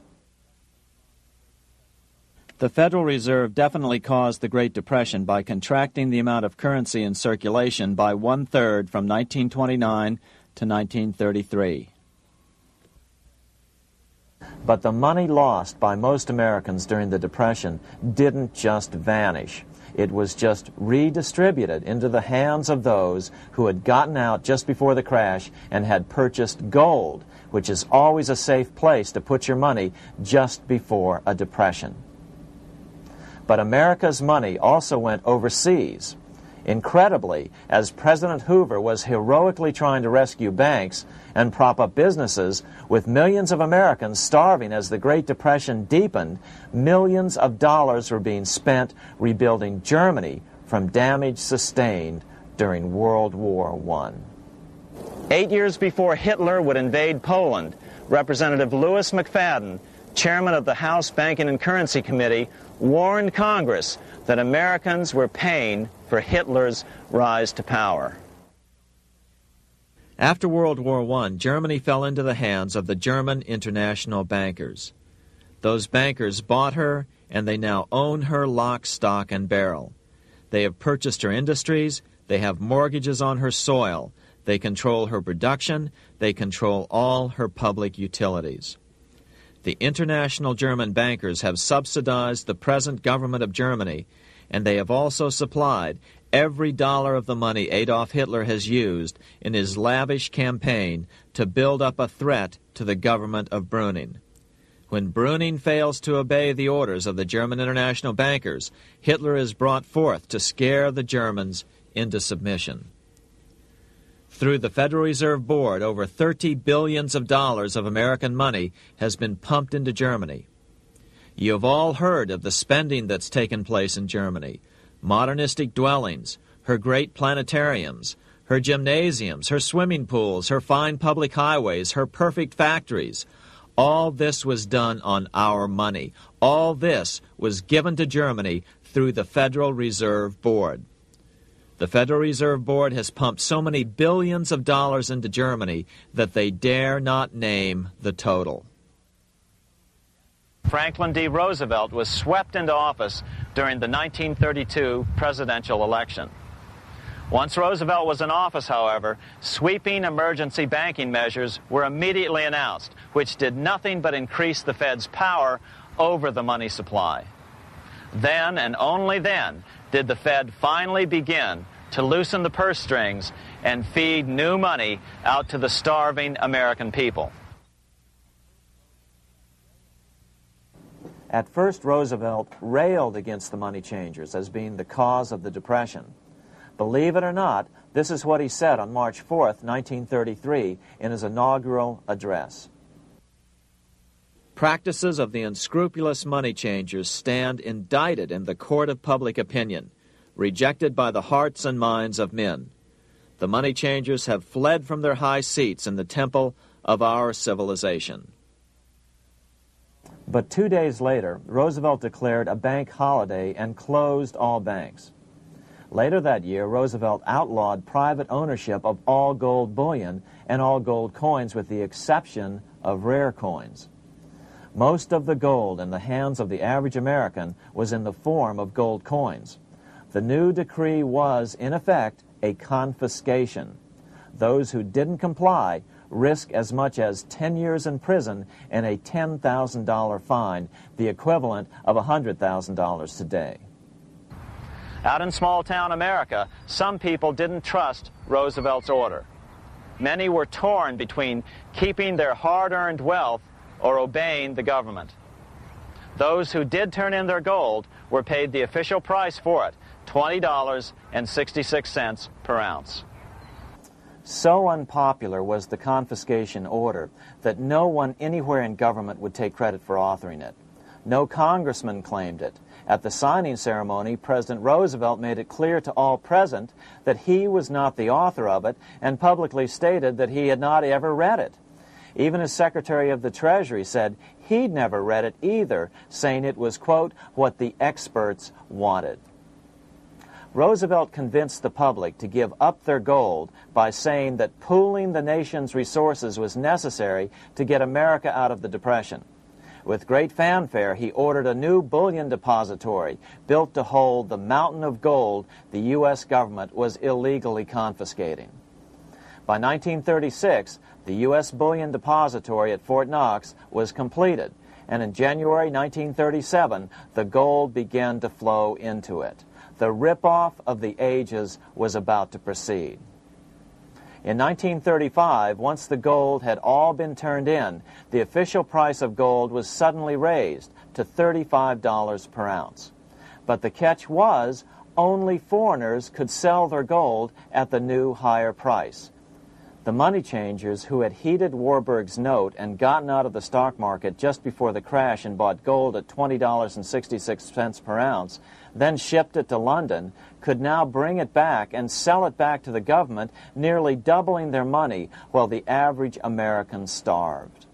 The Federal Reserve definitely caused the Great Depression by contracting the amount of currency in circulation by 1/3 from 1929 to 1933. But the money lost by most Americans during the Depression didn't just vanish. It was just redistributed into the hands of those who had gotten out just before the crash and had purchased gold, which is always a safe place to put your money just before a depression. But America's money also went overseas. Incredibly, as President Hoover was heroically trying to rescue banks and prop up businesses, with millions of Americans starving as the Great Depression deepened, millions of dollars were being spent rebuilding Germany from damage sustained during World War I. 8 years before Hitler would invade Poland, Representative Louis McFadden, chairman of the House Banking and Currency Committee, warned Congress that Americans were paying for Hitler's rise to power. After World War I, Germany fell into the hands of the German international bankers. Those bankers bought her, and they now own her lock, stock, and barrel. They have purchased her industries, they have mortgages on her soil, they control her production, they control all her public utilities. The international German bankers have subsidized the present government of Germany, and they have also supplied every dollar of the money Adolf Hitler has used in his lavish campaign to build up a threat to the government of Brüning. When Brüning fails to obey the orders of the German international bankers, Hitler is brought forth to scare the Germans into submission. Through the Federal Reserve Board, over $30 billion of American money has been pumped into Germany. You have all heard of the spending that's taken place in Germany. Modernistic dwellings, her great planetariums, her gymnasiums, her swimming pools, her fine public highways, her perfect factories. All this was done on our money. All this was given to Germany through the Federal Reserve Board. The Federal Reserve Board has pumped so many billions of dollars into Germany that they dare not name the total. Franklin D. Roosevelt was swept into office during the 1932 presidential election. Once Roosevelt was in office, however, sweeping emergency banking measures were immediately announced, which did nothing but increase the Fed's power over the money supply. Then, and only then, did the Fed finally begin to loosen the purse strings and feed new money out to the starving American people. At first, Roosevelt railed against the money changers as being the cause of the Depression. Believe it or not, This is what he said on March 4th, 1933, in his inaugural address. Practices of the unscrupulous money changers stand indicted in the court of public opinion, rejected by the hearts and minds of men. The money changers have fled from their high seats in the temple of our civilization. But 2 days later, Roosevelt declared a bank holiday and closed all banks. Later that year, Roosevelt outlawed private ownership of all gold bullion and all gold coins with the exception of rare coins. Most of the gold in the hands of the average American was in the form of gold coins. The new decree was, in effect, a confiscation. Those who didn't comply risk as much as 10 years in prison and a $10,000 fine, the equivalent of $100,000 today. Out in small-town America, some people didn't trust Roosevelt's order. Many were torn between keeping their hard-earned wealth or obeying the government. Those who did turn in their gold were paid the official price for it, $20.66 per ounce. So unpopular was the confiscation order that no one anywhere in government would take credit for authoring it. No congressman claimed it. At the signing ceremony, President Roosevelt made it clear to all present that he was not the author of it and publicly stated that he had not ever read it. Even his Secretary of the Treasury said he'd never read it either, saying it was, quote, what the experts wanted. Roosevelt convinced the public to give up their gold by saying that pooling the nation's resources was necessary to get America out of the Depression. With great fanfare, he ordered a new bullion depository built to hold the mountain of gold the U.S. government was illegally confiscating. By 1936, the U.S. Bullion Depository at Fort Knox was completed, and in January 1937, the gold began to flow into it. The rip-off of the ages was about to proceed. In 1935, once the gold had all been turned in, the official price of gold was suddenly raised to $35 per ounce. But the catch was, only foreigners could sell their gold at the new higher price. The money changers who had heeded Warburg's note and gotten out of the stock market just before the crash and bought gold at $20.66 per ounce, then shipped it to London, could now bring it back and sell it back to the government, nearly doubling their money while the average American starved.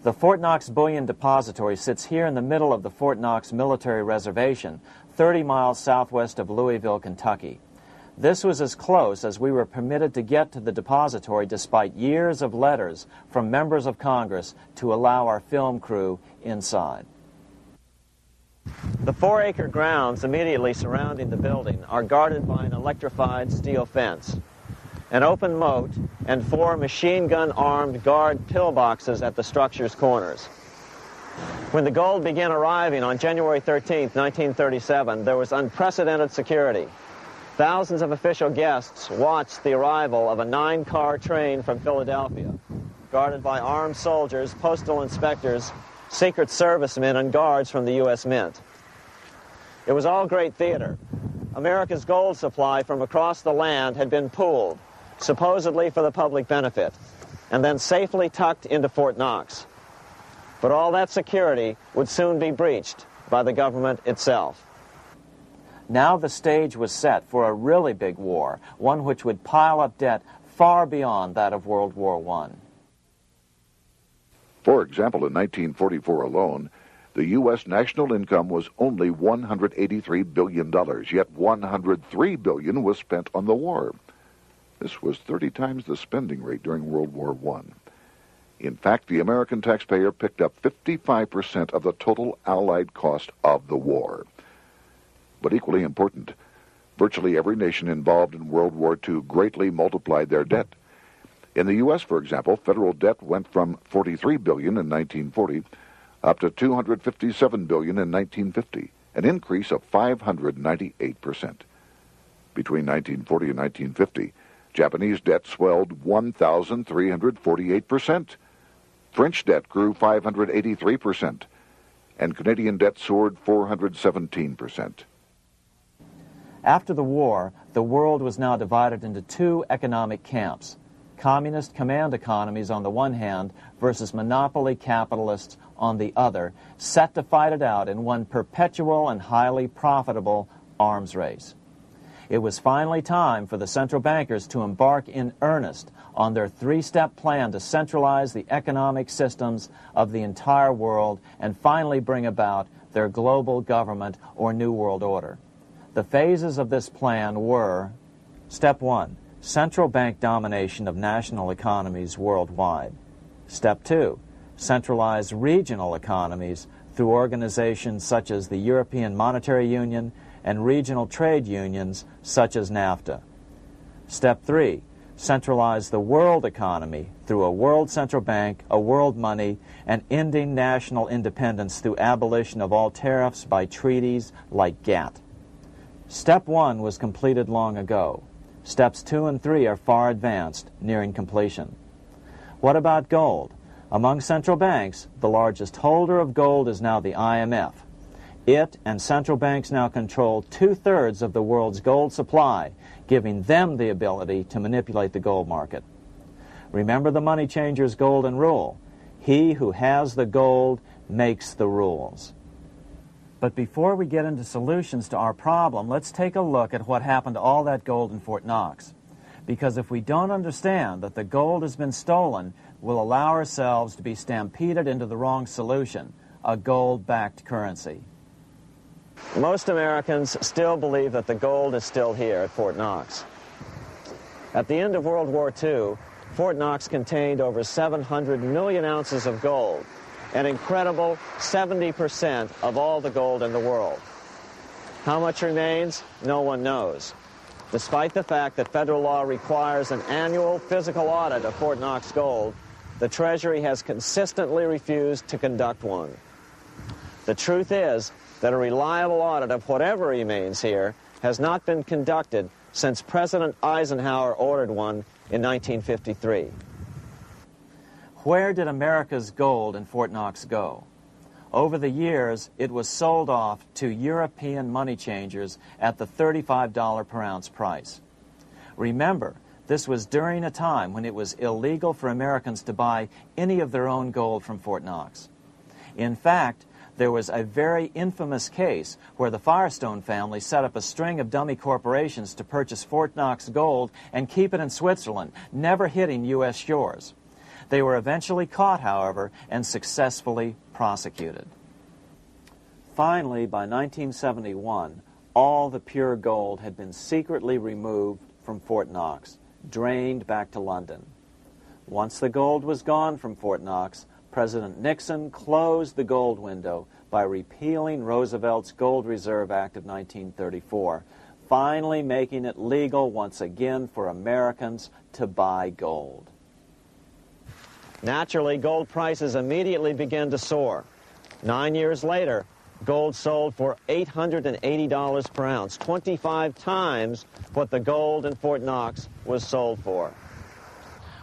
The Fort Knox Bullion Depository sits here in the middle of the Fort Knox Military Reservation, 30 miles southwest of Louisville, Kentucky. This was as close as we were permitted to get to the depository despite years of letters from members of Congress to allow our film crew inside. The 4-acre grounds immediately surrounding the building are guarded by an electrified steel fence, an open moat, and 4 machine-gun-armed guard pillboxes at the structure's corners. When the gold began arriving on January 13, 1937, there was unprecedented security. Thousands of official guests watched the arrival of a 9-car train from Philadelphia, guarded by armed soldiers, postal inspectors, Secret Servicemen, and guards from the U.S. Mint. It was all great theater. America's gold supply from across the land had been pooled, supposedly for the public benefit, and then safely tucked into Fort Knox. But all that security would soon be breached by the government itself. Now the stage was set for a really big war, one which would pile up debt far beyond that of World War I. For example, in 1944 alone, the U.S. national income was only $183 billion, yet $103 billion was spent on the war. This was 30 times the spending rate during World War I. In fact, the American taxpayer picked up 55% of the total Allied cost of the war. But equally important, virtually every nation involved in World War II greatly multiplied their debt. In the U.S., for example, federal debt went from $43 billion in 1940 up to $257 billion in 1950, an increase of 598%. Between 1940 and 1950, Japanese debt swelled 1,348%. French debt grew 583%, and Canadian debt soared 417%. After the war, the world was now divided into two economic camps: communist command economies on the one hand versus monopoly capitalists on the other, set to fight it out in one perpetual and highly profitable arms race. It was finally time for the central bankers to embark in earnest on their three-step plan to centralize the economic systems of the entire world and finally bring about their global government or New World Order. The phases of this plan were: Step 1, central bank domination of national economies worldwide. Step 2, centralized regional economies through organizations such as the European Monetary Union and regional trade unions such as NAFTA. Step 3, centralize the world economy through a world central bank, a world money, and ending national independence through abolition of all tariffs by treaties like GATT. Step 1 was completed long ago. Steps 2 and 3 are far advanced, nearing completion. What about gold? Among central banks, the largest holder of gold is now the IMF. It and central banks now control 2/3 of the world's gold supply, giving them the ability to manipulate the gold market. Remember the money changer's golden rule: he who has the gold makes the rules. But before we get into solutions to our problem, let's take a look at what happened to all that gold in Fort Knox. Because if we don't understand that the gold has been stolen, we'll allow ourselves to be stampeded into the wrong solution: a gold-backed currency. Most Americans still believe that the gold is still here at Fort Knox. At the end of World War II, Fort Knox contained over 700 million ounces of gold, an incredible 70% of all the gold in the world. How much remains? No one knows. Despite the fact that federal law requires an annual physical audit of Fort Knox gold, the Treasury has consistently refused to conduct one. The truth is that a reliable audit of whatever remains here has not been conducted since President Eisenhower ordered one in 1953. Where did America's gold in Fort Knox go? Over the years, it was sold off to European money changers at the $35 per ounce price. Remember, this was during a time when it was illegal for Americans to buy any of their own gold from Fort Knox. In fact, there was a very infamous case where the Firestone family set up a string of dummy corporations to purchase Fort Knox gold and keep it in Switzerland, never hitting U.S. shores. They were eventually caught, however, and successfully prosecuted. Finally, by 1971, all the pure gold had been secretly removed from Fort Knox, drained back to London. Once the gold was gone from Fort Knox, President Nixon closed the gold window by repealing Roosevelt's Gold Reserve Act of 1934, finally making it legal once again for Americans to buy gold. Naturally, gold prices immediately began to soar. 9 years later, gold sold for $880 per ounce, 25 times what the gold in Fort Knox was sold for.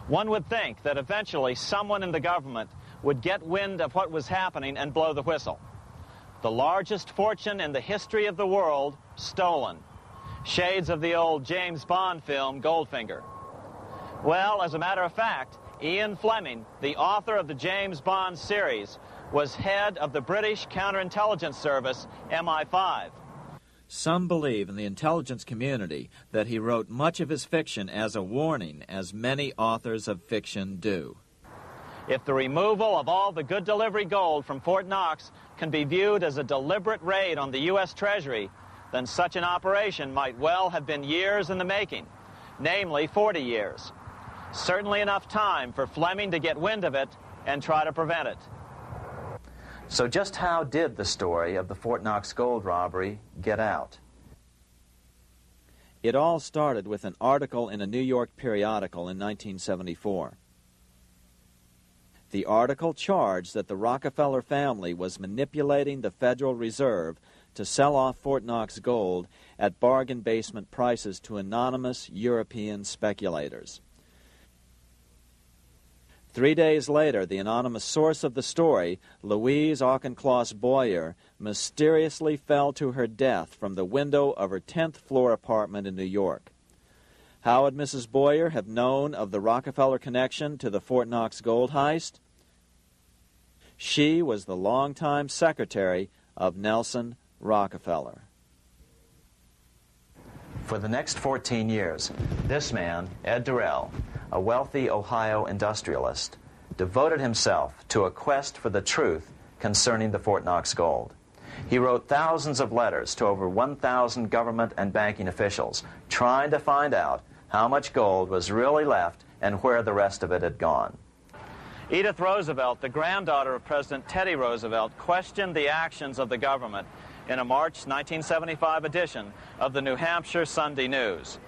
One would think that eventually someone in the government would get wind of what was happening and blow the whistle. The largest fortune in the history of the world stolen. Shades of the old James Bond film, Goldfinger. Well, as a matter of fact, Ian Fleming, the author of the James Bond series, was head of the British counterintelligence service, MI5. Some believe in the intelligence community that he wrote much of his fiction as a warning, as many authors of fiction do. If the removal of all the good delivery gold from Fort Knox can be viewed as a deliberate raid on the U.S. Treasury, then such an operation might well have been years in the making, namely 40 years. Certainly enough time for Fleming to get wind of it and try to prevent it. So just how did the story of the Fort Knox gold robbery get out? It all started with an article in a New York periodical in 1974. The article charged that the Rockefeller family was manipulating the Federal Reserve to sell off Fort Knox gold at bargain basement prices to anonymous European speculators. 3 days later, the anonymous source of the story, Louise Auchincloss Boyer, mysteriously fell to her death from the window of her 10th floor apartment in New York. How would Mrs. Boyer have known of the Rockefeller connection to the Fort Knox gold heist? She was the longtime secretary of Nelson Rockefeller. For the next 14 years, this man, Ed Durrell, a wealthy Ohio industrialist, devoted himself to a quest for the truth concerning the Fort Knox gold. He wrote thousands of letters to over 1,000 government and banking officials, trying to find out how much gold was really left and where the rest of it had gone. Edith Roosevelt, the granddaughter of President Teddy Roosevelt, questioned the actions of the government in a March 1975 edition of the New Hampshire Sunday News.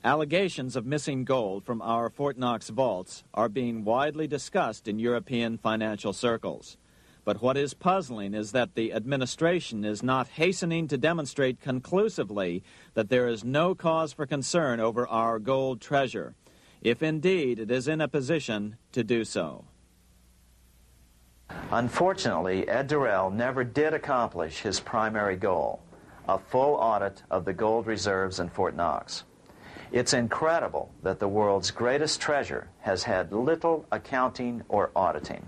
Allegations of missing gold from our Fort Knox vaults are being widely discussed in European financial circles. But what is puzzling is that the administration is not hastening to demonstrate conclusively that there is no cause for concern over our gold treasure, if indeed it is in a position to do so. Unfortunately, Ed Durrell never did accomplish his primary goal, a full audit of the gold reserves in Fort Knox. It's incredible that the world's greatest treasure has had little accounting or auditing.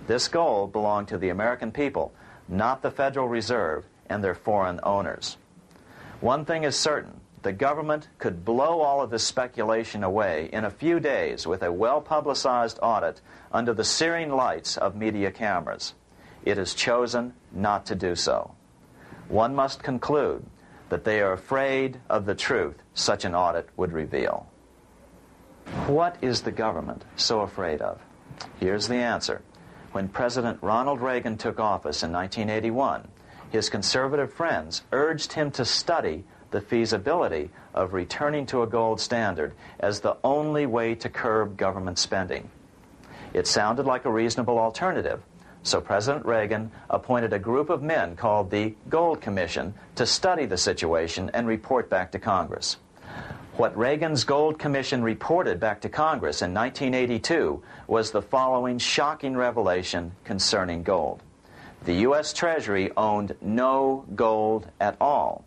This gold belonged to the American people, not the Federal Reserve and their foreign owners. One thing is certain, the government could blow all of this speculation away in a few days with a well-publicized audit under the searing lights of media cameras. It has chosen not to do so. One must conclude that they are afraid of the truth such an audit would reveal. What is the government so afraid of? Here's the answer. When President Ronald Reagan took office in 1981, his conservative friends urged him to study the feasibility of returning to a gold standard as the only way to curb government spending. It sounded like a reasonable alternative, so President Reagan appointed a group of men called the Gold Commission to study the situation and report back to Congress. What Reagan's Gold Commission reported back to Congress in 1982 was the following shocking revelation concerning gold. The U.S. Treasury owned no gold at all.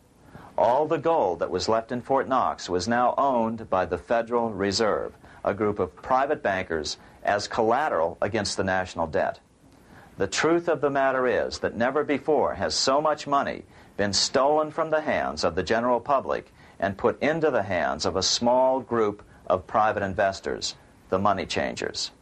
All the gold that was left in Fort Knox was now owned by the Federal Reserve, a group of private bankers, as collateral against the national debt. The truth of the matter is that never before has so much money been stolen from the hands of the general public and put into the hands of a small group of private investors, the money changers.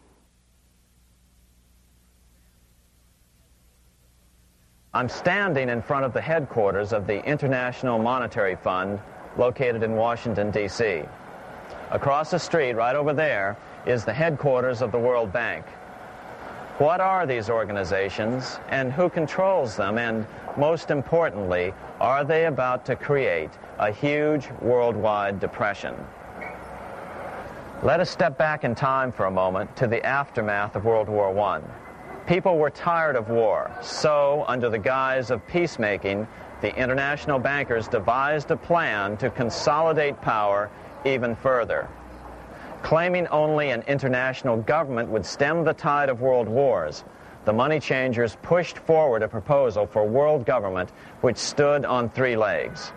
I'm standing in front of the headquarters of the International Monetary Fund located in Washington, D.C. Across the street, right over there, is the headquarters of the World Bank. What are these organizations and who controls them? And most importantly, are they about to create a huge worldwide depression? Let us step back in time for a moment to the aftermath of World War I. People were tired of war, so under the guise of peacemaking, the international bankers devised a plan to consolidate power even further. Claiming only an international government would stem the tide of world wars, the money changers pushed forward a proposal for world government which stood on 3 legs.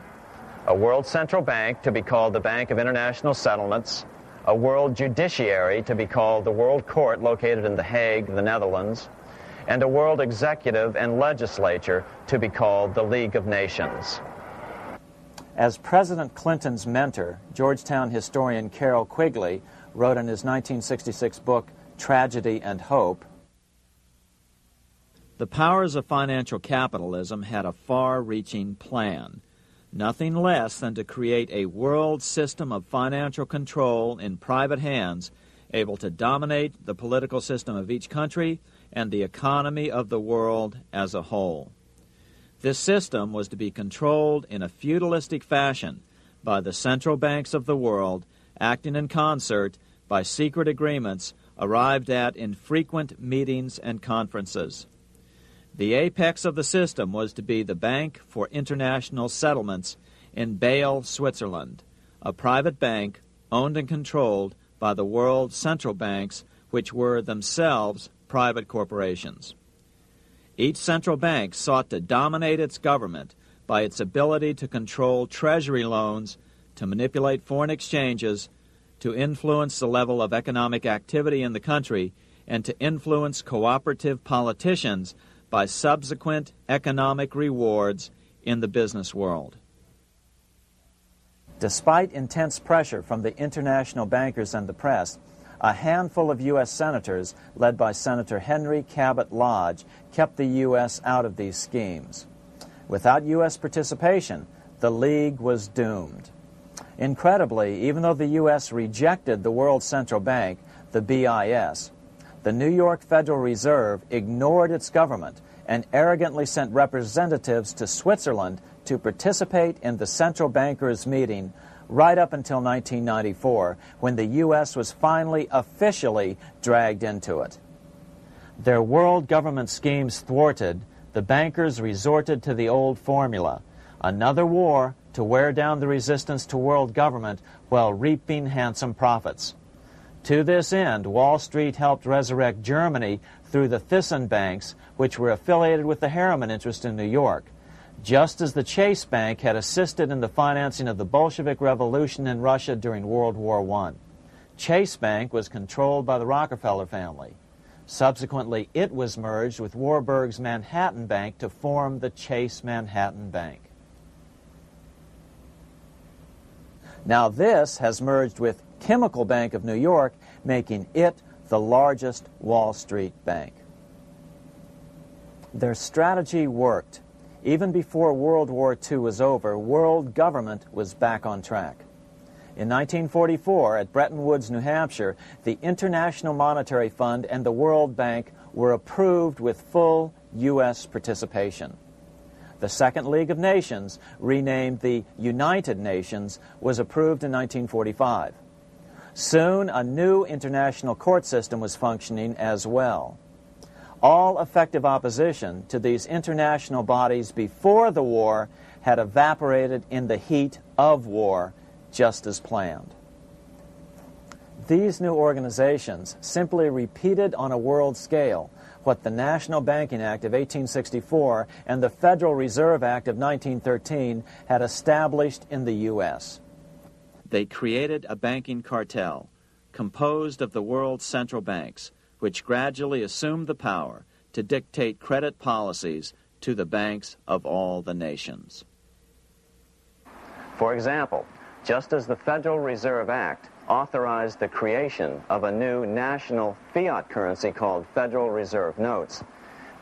A world central bank to be called the Bank of International Settlements, a world judiciary to be called the World Court located in The Hague, the Netherlands, and a world executive and legislature to be called the League of Nations. As President Clinton's mentor, Georgetown historian Carroll Quigley wrote in his 1966 book, Tragedy and Hope, the powers of financial capitalism had a far-reaching plan, nothing less than to create a world system of financial control in private hands, able to dominate the political system of each country and the economy of the world as a whole. This system was to be controlled in a feudalistic fashion by the central banks of the world, acting in concert by secret agreements arrived at in frequent meetings and conferences. The apex of the system was to be the Bank for International Settlements in Bâle, Switzerland, a private bank owned and controlled by the world central banks, which were themselves private corporations. Each central bank sought to dominate its government by its ability to control treasury loans, to manipulate foreign exchanges, to influence the level of economic activity in the country, and to influence cooperative politicians by subsequent economic rewards in the business world. Despite intense pressure from the international bankers and the press, a handful of U.S. senators, led by Senator Henry Cabot Lodge, kept the U.S. out of these schemes. Without U.S. participation, the League was doomed. Incredibly, even though the U.S. rejected the World Central Bank, the BIS, the New York Federal Reserve ignored its government and arrogantly sent representatives to Switzerland to participate in the central bankers' meeting right up until 1994, when the U.S. was finally officially dragged into it. Their world government schemes thwarted, the bankers resorted to the old formula: another war to wear down the resistance to world government while reaping handsome profits. To this end, Wall Street helped resurrect Germany through the Thyssen banks, which were affiliated with the Harriman interest in New York, just as the Chase Bank had assisted in the financing of the Bolshevik Revolution in Russia during World War I. Chase Bank was controlled by the Rockefeller family. Subsequently, it was merged with Warburg's Manhattan Bank to form the Chase Manhattan Bank. Now this has merged with Chemical Bank of New York, making it the largest Wall Street bank. Their strategy worked. Even before World War II was over, world government was back on track. In 1944, at Bretton Woods, New Hampshire, the International Monetary Fund and the World Bank were approved with full U.S. participation. The Second League of Nations, renamed the United Nations, was approved in 1945. Soon, a new international court system was functioning as well. All effective opposition to these international bodies before the war had evaporated in the heat of war, just as planned. These new organizations simply repeated on a world scale what the National Banking Act of 1864 and the Federal Reserve Act of 1913 had established in the U.S. They created a banking cartel composed of the world's central banks, which gradually assumed the power to dictate credit policies to the banks of all the nations. For example, just as the Federal Reserve Act authorized the creation of a new national fiat currency called Federal Reserve Notes,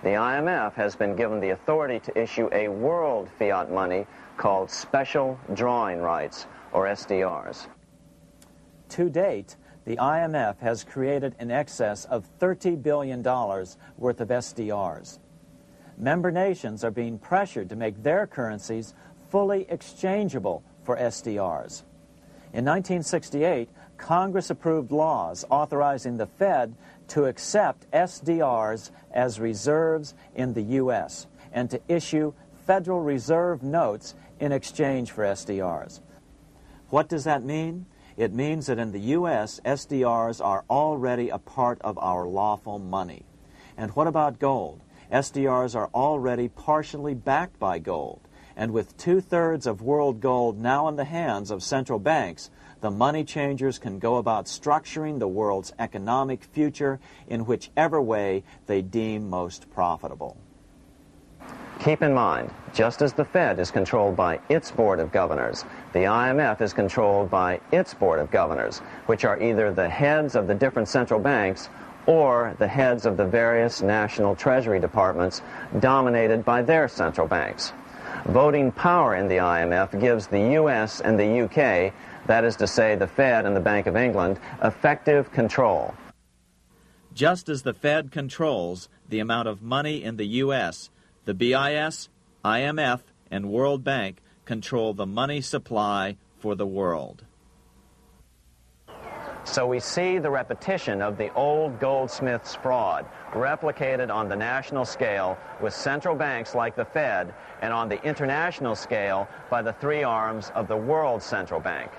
the IMF has been given the authority to issue a world fiat money called Special Drawing Rights, or SDRs. To date, the IMF has created in excess of $30 billion worth of SDRs. Member nations are being pressured to make their currencies fully exchangeable for SDRs. In 1968, Congress approved laws authorizing the Fed to accept SDRs as reserves in the U.S. and to issue Federal Reserve notes in exchange for SDRs. What does that mean? It means that in the U.S., SDRs are already a part of our lawful money. And what about gold? SDRs are already partially backed by gold. And with 2/3 of world gold now in the hands of central banks, the money changers can go about structuring the world's economic future in whichever way they deem most profitable. Keep in mind, just as the Fed is controlled by its Board of Governors, the IMF is controlled by its Board of Governors, which are either the heads of the different central banks or the heads of the various national treasury departments dominated by their central banks. Voting power in the IMF gives the U.S. and the U.K., that is to say the Fed and the Bank of England, effective control. Just as the Fed controls the amount of money in the U.S., the BIS, IMF, and World Bank control the money supply for the world. So we see the repetition of the old goldsmith's fraud replicated on the national scale with central banks like the Fed and on the international scale by the three arms of the World Central Bank.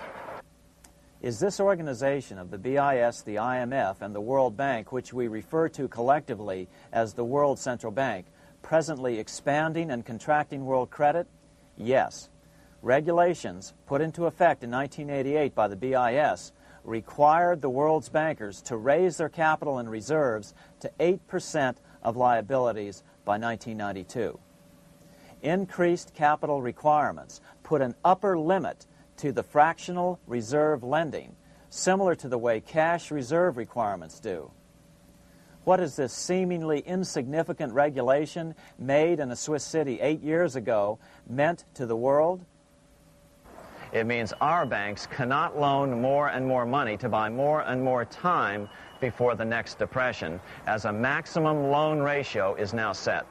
Is this organization of the BIS, the IMF, and the World Bank, which we refer to collectively as the World Central Bank, presently expanding and contracting world credit? Yes. Regulations put into effect in 1988 by the BIS required the world's bankers to raise their capital and reserves to 8% of liabilities by 1992. Increased capital requirements put an upper limit to the fractional reserve lending, similar to the way cash reserve requirements do. What has this seemingly insignificant regulation made in a Swiss city 8 years ago meant to the world? It means our banks cannot loan more and more money to buy more and more time before the next depression, as a maximum loan ratio is now set.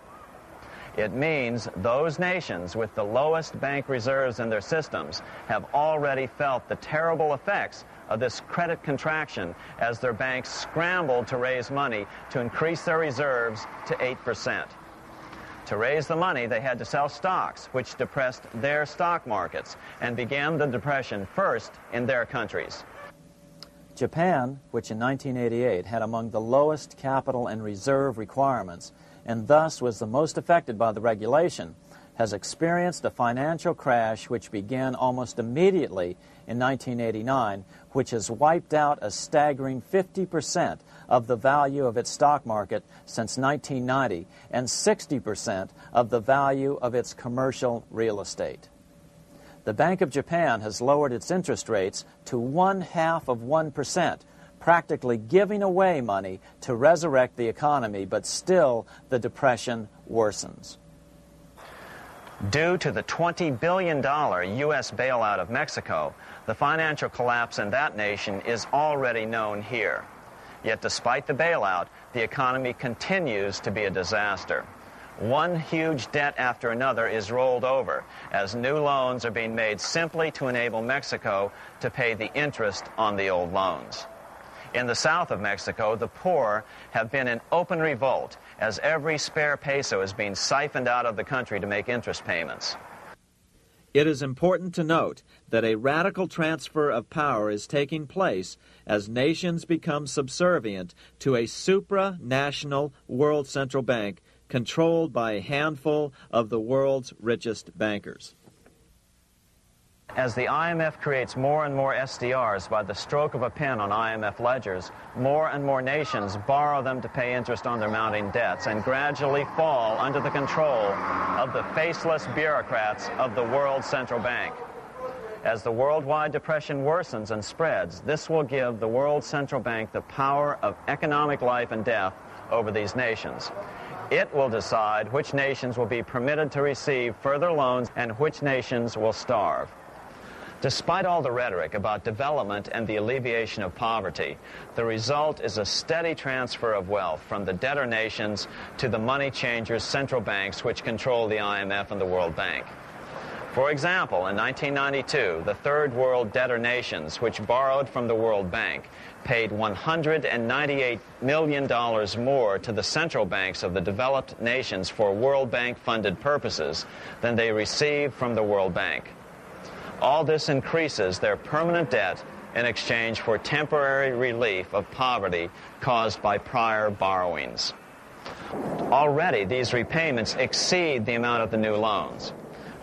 It means those nations with the lowest bank reserves in their systems have already felt the terrible effects of this credit contraction as their banks scrambled to raise money to increase their reserves to 8%. To raise the money, they had to sell stocks, which depressed their stock markets and began the depression first in their countries. Japan, which in 1988 had among the lowest capital and reserve requirements, and thus was the most affected by the regulation, has experienced a financial crash which began almost immediately in 1989, which has wiped out a staggering 50% of the value of its stock market since 1990 and 60% of the value of its commercial real estate. The Bank of Japan has lowered its interest rates to 0.5%, practically giving away money to resurrect the economy, but still the depression worsens. Due to the $20 billion U.S. bailout of Mexico, the financial collapse in that nation is already known here. Yet despite the bailout, the economy continues to be a disaster. One huge debt after another is rolled over as new loans are being made simply to enable Mexico to pay the interest on the old loans. In the south of Mexico, the poor have been in open revolt as every spare peso is being siphoned out of the country to make interest payments. It is important to note that a radical transfer of power is taking place as nations become subservient to a supranational world central bank controlled by a handful of the world's richest bankers. As the IMF creates more and more SDRs by the stroke of a pen on IMF ledgers, more and more nations borrow them to pay interest on their mounting debts and gradually fall under the control of the faceless bureaucrats of the World Central Bank. As the worldwide depression worsens and spreads, this will give the World Central Bank the power of economic life and death over these nations. It will decide which nations will be permitted to receive further loans and which nations will starve. Despite all the rhetoric about development and the alleviation of poverty, the result is a steady transfer of wealth from the debtor nations to the money changers' central banks which control the IMF and the World Bank. For example, in 1992, the Third World debtor nations, which borrowed from the World Bank, paid $198 million more to the central banks of the developed nations for World Bank-funded purposes than they received from the World Bank. All this increases their permanent debt in exchange for temporary relief of poverty caused by prior borrowings. Already, these repayments exceed the amount of the new loans.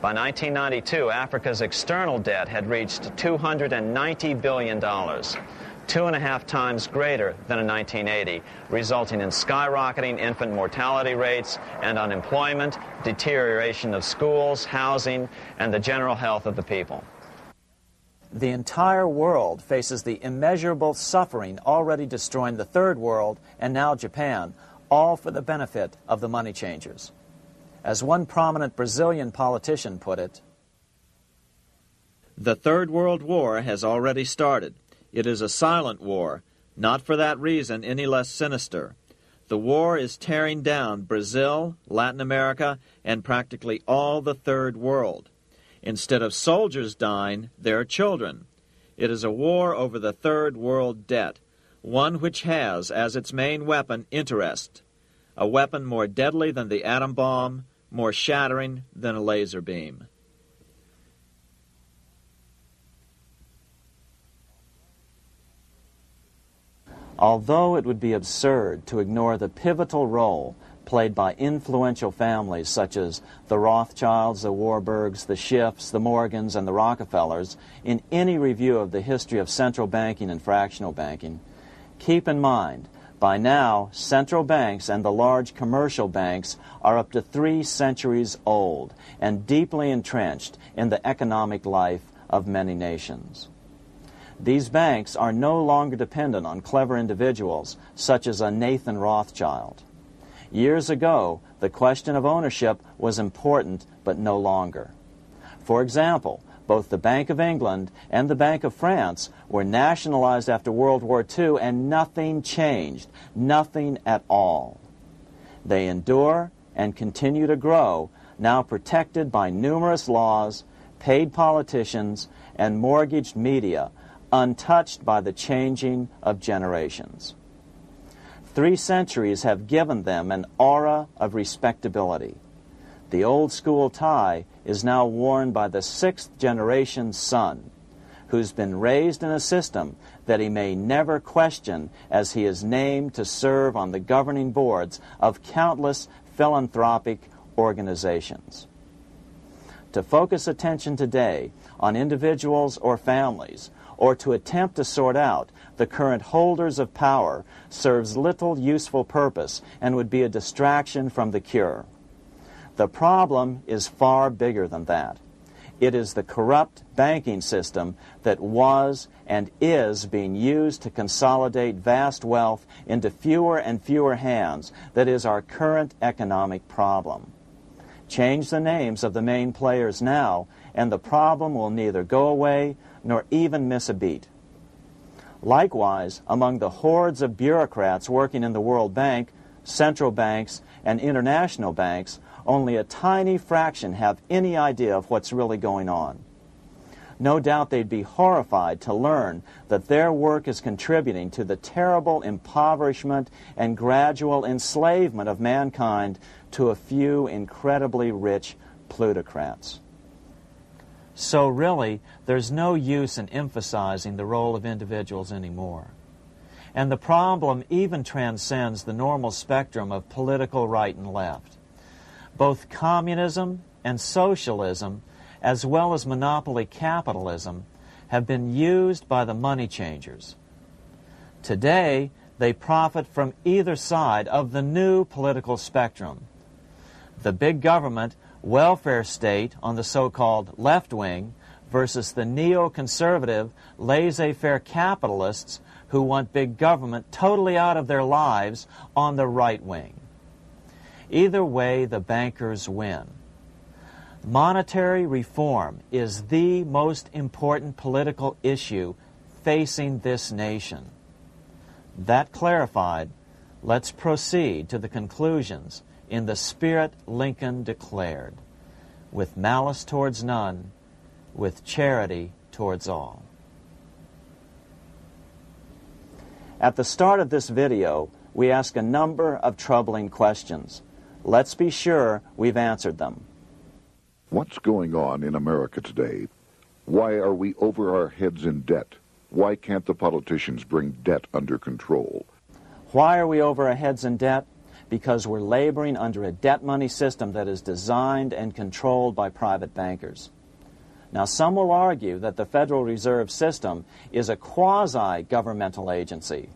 By 1992, Africa's external debt had reached $290 billion, 2.5 times greater than in 1980, resulting in skyrocketing infant mortality rates and unemployment, deterioration of schools, housing, and the general health of the people. The entire world faces the immeasurable suffering already destroying the Third World and now Japan, all for the benefit of the money changers. As one prominent Brazilian politician put it, "The Third World War has already started. It is a silent war, not for that reason any less sinister. The war is tearing down Brazil, Latin America, and practically all the Third World. Instead of soldiers dying, there are children. It is a war over the Third World debt, one which has as its main weapon interest, a weapon more deadly than the atom bomb, more shattering than a laser beam." Although it would be absurd to ignore the pivotal role played by influential families such as the Rothschilds, the Warburgs, the Schiffs, the Morgans, and the Rockefellers in any review of the history of central banking and fractional banking, keep in mind, by now, central banks and the large commercial banks are up to 3 centuries old and deeply entrenched in the economic life of many nations. These banks are no longer dependent on clever individuals such as a Nathan Rothschild. Years ago, the question of ownership was important, but no longer. For example, both the Bank of England and the Bank of France were nationalized after World War II, and nothing changed, nothing at all. They endure and continue to grow, now protected by numerous laws, paid politicians, and mortgaged media, untouched by the changing of generations. 3 centuries have given them an aura of respectability. The old school tie is now worn by the 6th generation son, who's been raised in a system that he may never question as he is named to serve on the governing boards of countless philanthropic organizations. To focus attention today on individuals or families, or to attempt to sort out the current holders of power, serves little useful purpose and would be a distraction from the cure. The problem is far bigger than that. It is the corrupt banking system that was and is being used to consolidate vast wealth into fewer and fewer hands that is our current economic problem. Change the names of the main players now, and the problem will neither go away nor even miss a beat. Likewise, among the hordes of bureaucrats working in the World Bank, central banks, and international banks, only a tiny fraction have any idea of what's really going on. No doubt they'd be horrified to learn that their work is contributing to the terrible impoverishment and gradual enslavement of mankind to a few incredibly rich plutocrats. So really, there's no use in emphasizing the role of individuals anymore. And the problem even transcends the normal spectrum of political right and left. Both communism and socialism, as well as monopoly capitalism, have been used by the money changers. Today, they profit from either side of the new political spectrum. The big government welfare state on the so-called left wing versus the neoconservative laissez-faire capitalists who want big government totally out of their lives on the right wing. Either way, the bankers win. Monetary reform is the most important political issue facing this nation. That clarified, let's proceed to the conclusions in the spirit Lincoln declared, with malice towards none, with charity towards all. At the start of this video, we ask a number of troubling questions. Let's be sure we've answered them. What's going on in America today? Why are we over our heads in debt? Why can't the politicians bring debt under control? Why are we over our heads in debt? Because we're laboring under a debt money system that is designed and controlled by private bankers. Now, some will argue that the Federal Reserve System is a quasi-governmental agency.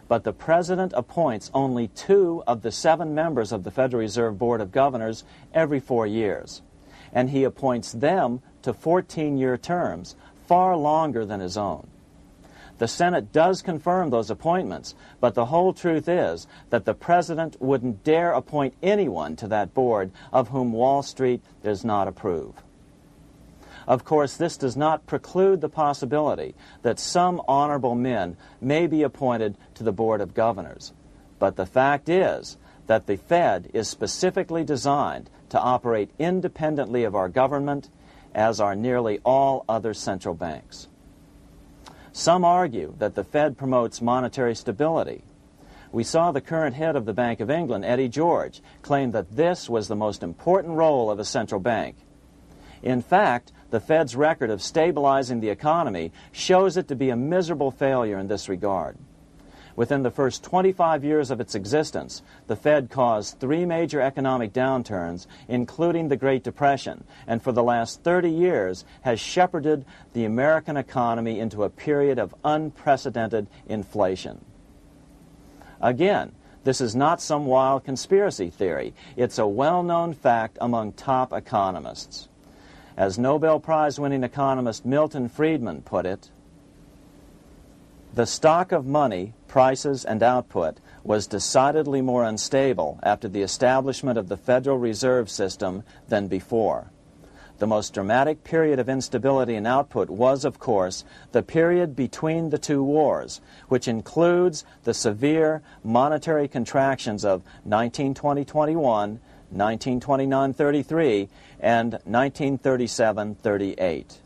But the President appoints only 2 of the 7 members of the Federal Reserve Board of Governors every 4 years. And he appoints them to 14-year terms, far longer than his own. The Senate does confirm those appointments, but the whole truth is that the President wouldn't dare appoint anyone to that board of whom Wall Street does not approve. Of course, this does not preclude the possibility that some honorable men may be appointed to the Board of Governors. But the fact is that the Fed is specifically designed to operate independently of our government, as are nearly all other central banks. Some argue that the Fed promotes monetary stability. We saw the current head of the Bank of England, Eddie George, claim that this was the most important role of a central bank. In fact, the Fed's record of stabilizing the economy shows it to be a miserable failure in this regard. Within the first 25 years of its existence, the Fed caused 3 major economic downturns, including the Great Depression, and for the last 30 years has shepherded the American economy into a period of unprecedented inflation. Again, this is not some wild conspiracy theory. It's a well-known fact among top economists. As Nobel Prize-winning economist Milton Friedman put it, the stock of money, prices, and output was decidedly more unstable after the establishment of the Federal Reserve System than before. The most dramatic period of instability in output was, of course, the period between the 2 wars, which includes the severe monetary contractions of 1920-21, 1929-33, and 1937-38.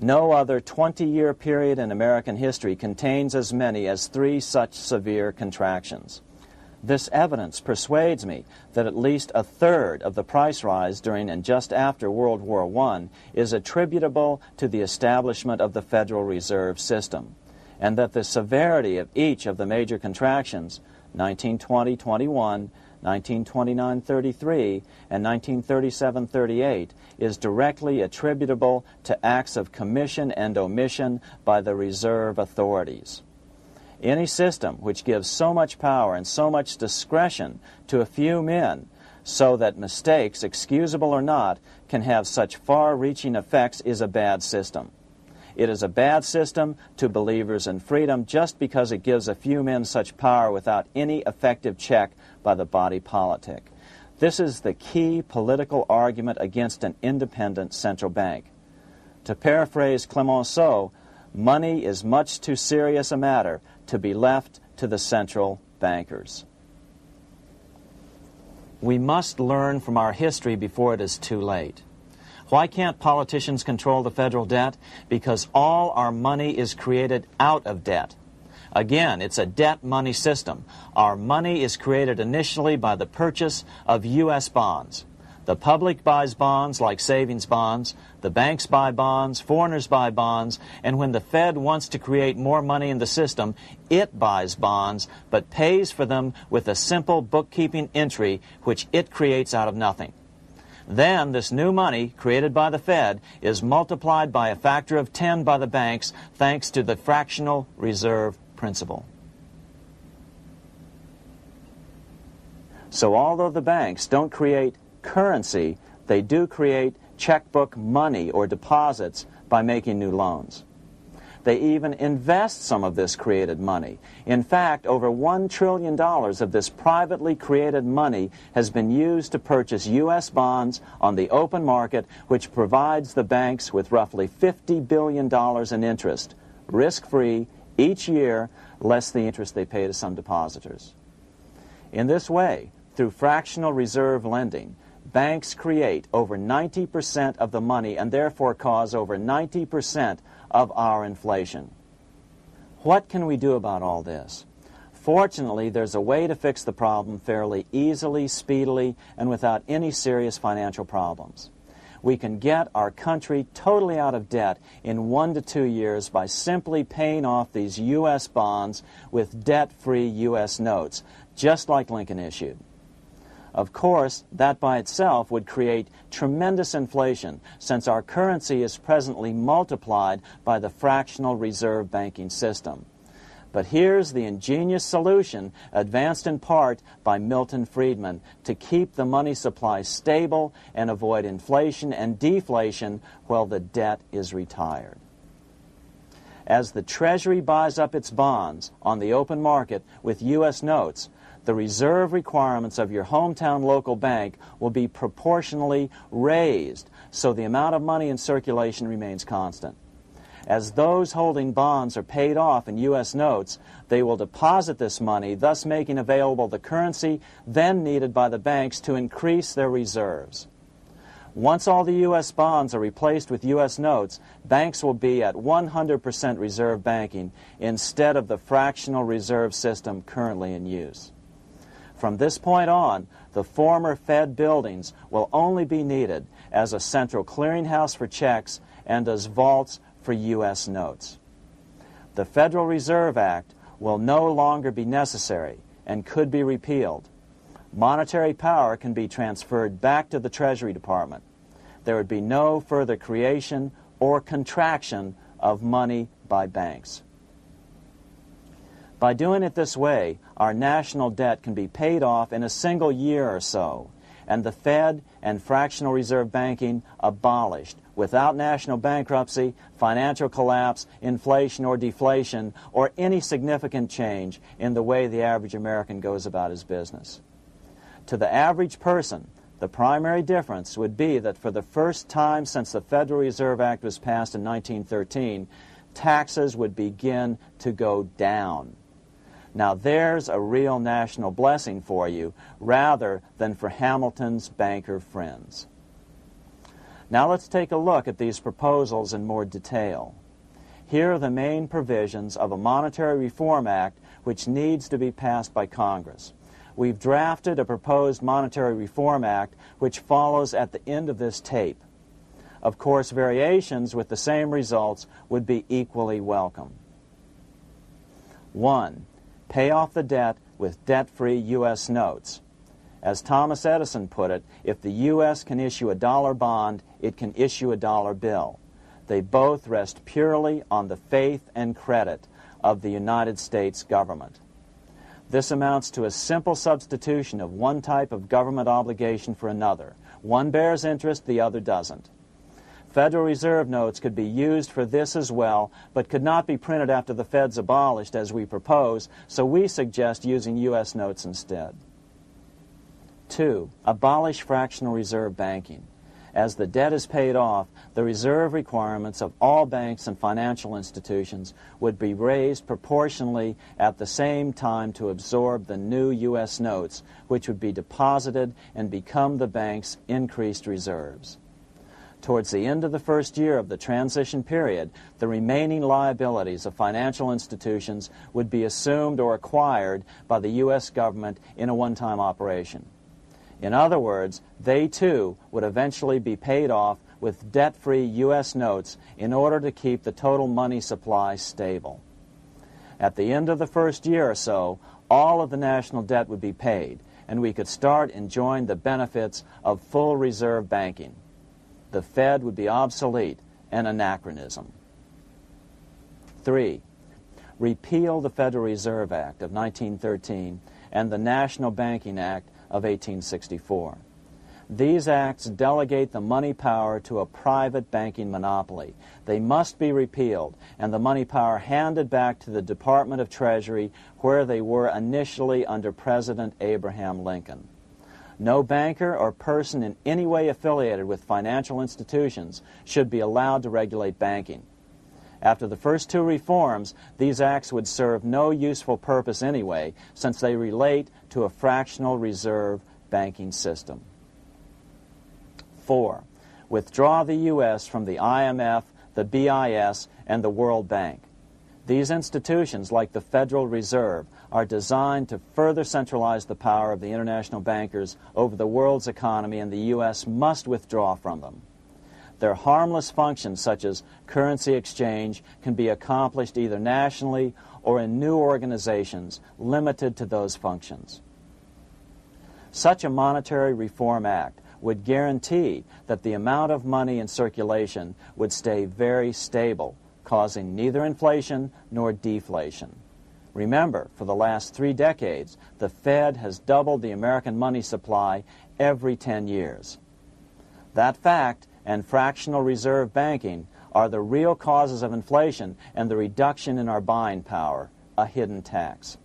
No other 20-year period in American history contains as many as 3 such severe contractions. This evidence persuades me that at least a third of the price rise during and just after World War I is attributable to the establishment of the Federal Reserve System, and that the severity of each of the major contractions, 1920-21, 1929-33, and 1937-38, is directly attributable to acts of commission and omission by the reserve authorities. Any system which gives so much power and so much discretion to a few men so that mistakes, excusable or not, can have such far-reaching effects is a bad system. It is a bad system to believers in freedom just because it gives a few men such power without any effective check by the body politic. This is the key political argument against an independent central bank. To paraphrase Clemenceau, money is much too serious a matter to be left to the central bankers. We must learn from our history before it is too late. Why can't politicians control the federal debt? Because all our money is created out of debt. Again, it's a debt money system. Our money is created initially by the purchase of U.S. bonds. The public buys bonds like savings bonds, the banks buy bonds, foreigners buy bonds, and when the Fed wants to create more money in the system, it buys bonds, but pays for them with a simple bookkeeping entry which it creates out of nothing. Then this new money, created by the Fed, is multiplied by a factor of 10 by the banks thanks to the fractional reserve principle. So although the banks don't create currency, they do create checkbook money or deposits by making new loans. They even invest some of this created money. In fact, over $1 trillion of this privately created money has been used to purchase U.S. bonds on the open market, which provides the banks with roughly $50 billion in interest, risk-free, each year, less the interest they pay to some depositors. In this way, through fractional reserve lending, banks create over 90% of the money and therefore cause over 90% of our inflation. What can we do about all this? Fortunately, there's a way to fix the problem fairly easily, speedily, and without any serious financial problems. We can get our country totally out of debt in 1 to 2 years by simply paying off these U.S. bonds with debt-free U.S. notes, just like Lincoln issued. Of course, that by itself would create tremendous inflation, since our currency is presently multiplied by the fractional reserve banking system. But here's the ingenious solution, advanced in part by Milton Friedman, to keep the money supply stable and avoid inflation and deflation while the debt is retired. As the Treasury buys up its bonds on the open market with U.S. notes, the reserve requirements of your hometown local bank will be proportionally raised, so the amount of money in circulation remains constant. As those holding bonds are paid off in U.S. notes, they will deposit this money, thus making available the currency then needed by the banks to increase their reserves. Once all the U.S. bonds are replaced with U.S. notes, banks will be at 100% reserve banking instead of the fractional reserve system currently in use. From this point on, the former Fed buildings will only be needed as a central clearinghouse for checks and as vaults for U.S. notes. The Federal Reserve Act will no longer be necessary and could be repealed. Monetary power can be transferred back to the Treasury Department. There would be no further creation or contraction of money by banks. By doing it this way, our national debt can be paid off in a single year or so, and the Fed and fractional reserve banking abolished without national bankruptcy, financial collapse, inflation or deflation, or any significant change in the way the average American goes about his business. To the average person, the primary difference would be that for the first time since the Federal Reserve Act was passed in 1913, taxes would begin to go down. Now there's a real national blessing for you, rather than for Hamilton's banker friends. Now let's take a look at these proposals in more detail. Here are the main provisions of a Monetary Reform Act which needs to be passed by Congress. We've drafted a proposed Monetary Reform Act which follows at the end of this tape. Of course, variations with the same results would be equally welcome. 1. Pay off the debt with debt-free U.S. notes. As Thomas Edison put it, if the U.S. can issue a dollar bond, it can issue a dollar bill. They both rest purely on the faith and credit of the United States government. This amounts to a simple substitution of one type of government obligation for another. One bears interest, the other doesn't. Federal Reserve notes could be used for this as well, but could not be printed after the Fed's abolished as we propose, so we suggest using U.S. notes instead. 2. Abolish fractional reserve banking. As the debt is paid off, the reserve requirements of all banks and financial institutions would be raised proportionally at the same time to absorb the new U.S. notes, which would be deposited and become the bank's increased reserves. Towards the end of the first year of the transition period, the remaining liabilities of financial institutions would be assumed or acquired by the U.S. government in a one-time operation. In other words, they too would eventually be paid off with debt-free U.S. notes in order to keep the total money supply stable. At the end of the first year or so, all of the national debt would be paid, and we could start enjoying the benefits of full reserve banking. The Fed would be obsolete, an anachronism. 3. Repeal the Federal Reserve Act of 1913 and the National Banking Act of 1864. These acts delegate the money power to a private banking monopoly. They must be repealed, and the money power handed back to the Department of Treasury, where they were initially under President Abraham Lincoln. No banker or person in any way affiliated with financial institutions should be allowed to regulate banking. After the first two reforms, these acts would serve no useful purpose anyway, since they relate to a fractional reserve banking system. 4. Withdraw the U.S. from the IMF, the BIS, and the World Bank. These institutions, like the Federal Reserve, are designed to further centralize the power of the international bankers over the world's economy, and the U.S. must withdraw from them. Their harmless functions, such as currency exchange, can be accomplished either nationally or in new organizations limited to those functions. Such a monetary reform act would guarantee that the amount of money in circulation would stay very stable, causing neither inflation nor deflation. Remember, for the last 3 decades, the Fed has doubled the American money supply every 10 years. That fact and fractional reserve banking are the real causes of inflation and the reduction in our buying power, a hidden tax.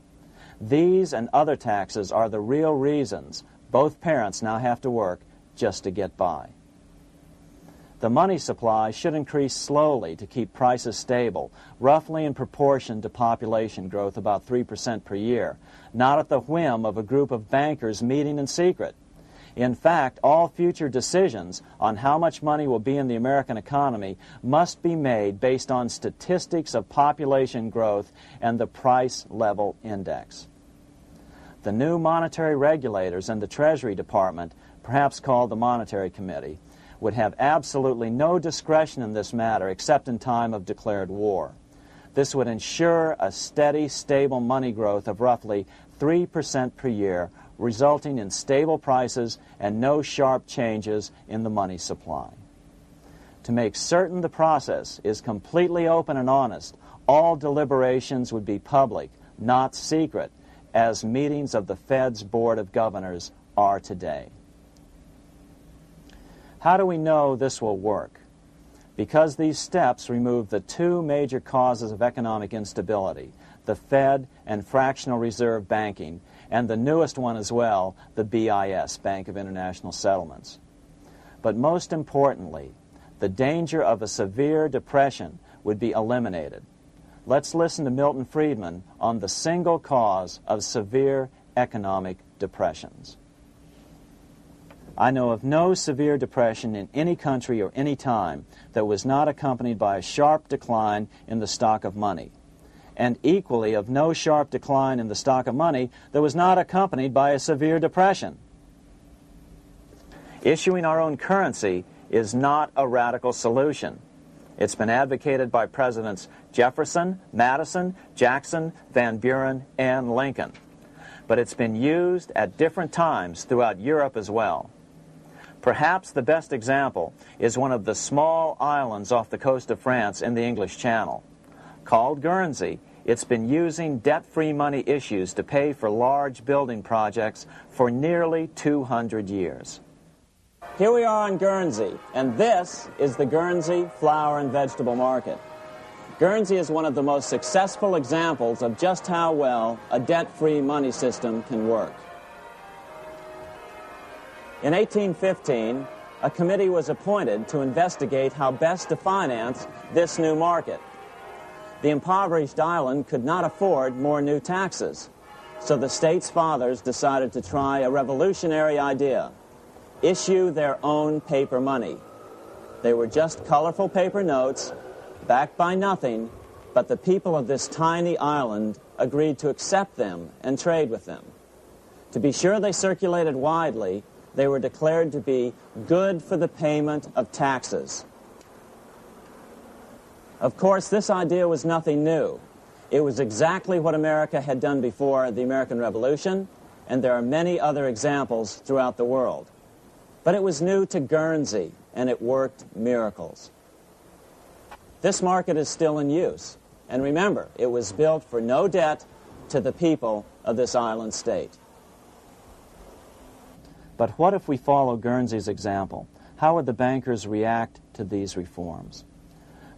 These and other taxes are the real reasons both parents now have to work just to get by. The money supply should increase slowly to keep prices stable, roughly in proportion to population growth, about 3% per year, not at the whim of a group of bankers meeting in secret. In fact, all future decisions on how much money will be in the American economy must be made based on statistics of population growth and the price level index. The new monetary regulators and the Treasury Department, perhaps called the Monetary Committee, would have absolutely no discretion in this matter except in time of declared war. This would ensure a steady, stable money growth of roughly 3% per year, resulting in stable prices and no sharp changes in the money supply. To make certain the process is completely open and honest, all deliberations would be public, not secret, as meetings of the Fed's Board of Governors are today. How do we know this will work? Because these steps remove the two major causes of economic instability, the Fed and fractional reserve banking, and the newest one as well, the BIS, Bank of International Settlements. But most importantly, the danger of a severe depression would be eliminated. Let's listen to Milton Friedman on the single cause of severe economic depressions. I know of no severe depression in any country or any time that was not accompanied by a sharp decline in the stock of money, and equally of no sharp decline in the stock of money that was not accompanied by a severe depression. Issuing our own currency is not a radical solution. It's been advocated by Presidents Jefferson, Madison, Jackson, Van Buren, and Lincoln. But it's been used at different times throughout Europe as well. Perhaps the best example is one of the small islands off the coast of France in the English Channel. Called Guernsey, it's been using debt-free money issues to pay for large building projects for nearly 200 years. Here we are on Guernsey, and this is the Guernsey flower and vegetable market. Guernsey is one of the most successful examples of just how well a debt-free money system can work. In 1815, a committee was appointed to investigate how best to finance this new market. The impoverished island could not afford more new taxes, so the state's fathers decided to try a revolutionary idea: issue their own paper money. They were just colorful paper notes, backed by nothing, but the people of this tiny island agreed to accept them and trade with them. To be sure they circulated widely, they were declared to be good for the payment of taxes. Of course, this idea was nothing new. It was exactly what America had done before the American Revolution, and there are many other examples throughout the world. But it was new to Guernsey, and it worked miracles. This market is still in use, and remember, it was built for no debt to the people of this island state. But what if we follow Guernsey's example? How would the bankers react to these reforms?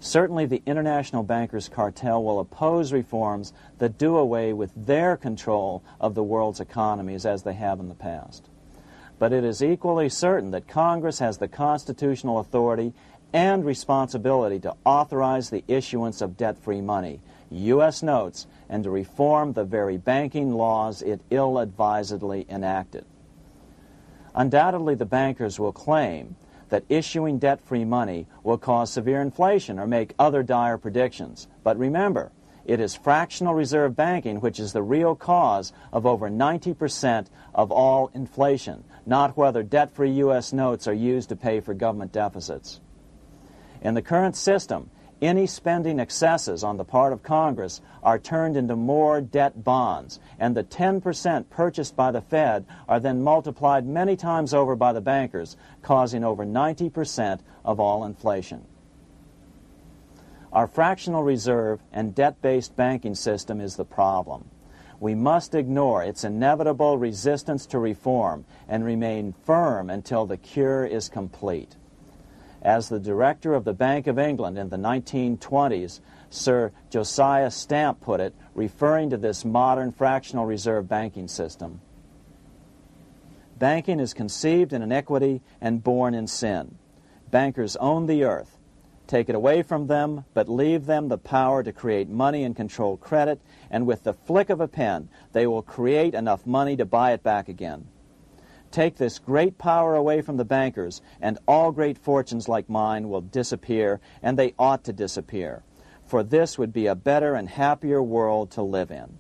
Certainly the international bankers' cartel will oppose reforms that do away with their control of the world's economies as they have in the past. But it is equally certain that Congress has the constitutional authority and responsibility to authorize the issuance of debt-free money, U.S. notes, and to reform the very banking laws it ill-advisedly enacted. Undoubtedly, the bankers will claim that issuing debt-free money will cause severe inflation or make other dire predictions. But remember, it is fractional reserve banking which is the real cause of over 90% of all inflation, not whether debt-free U.S. notes are used to pay for government deficits. In the current system, any spending excesses on the part of Congress are turned into more debt bonds, and the 10% purchased by the Fed are then multiplied many times over by the bankers, causing over 90% of all inflation. Our fractional reserve and debt-based banking system is the problem. We must ignore its inevitable resistance to reform and remain firm until the cure is complete. As the director of the Bank of England in the 1920s, Sir Josiah Stamp put it, referring to this modern fractional reserve banking system, banking is conceived in iniquity and born in sin. Bankers own the earth. Take it away from them, but leave them the power to create money and control credit, and with the flick of a pen, they will create enough money to buy it back again. Take this great power away from the bankers, and all great fortunes like mine will disappear, and they ought to disappear, for this would be a better and happier world to live in.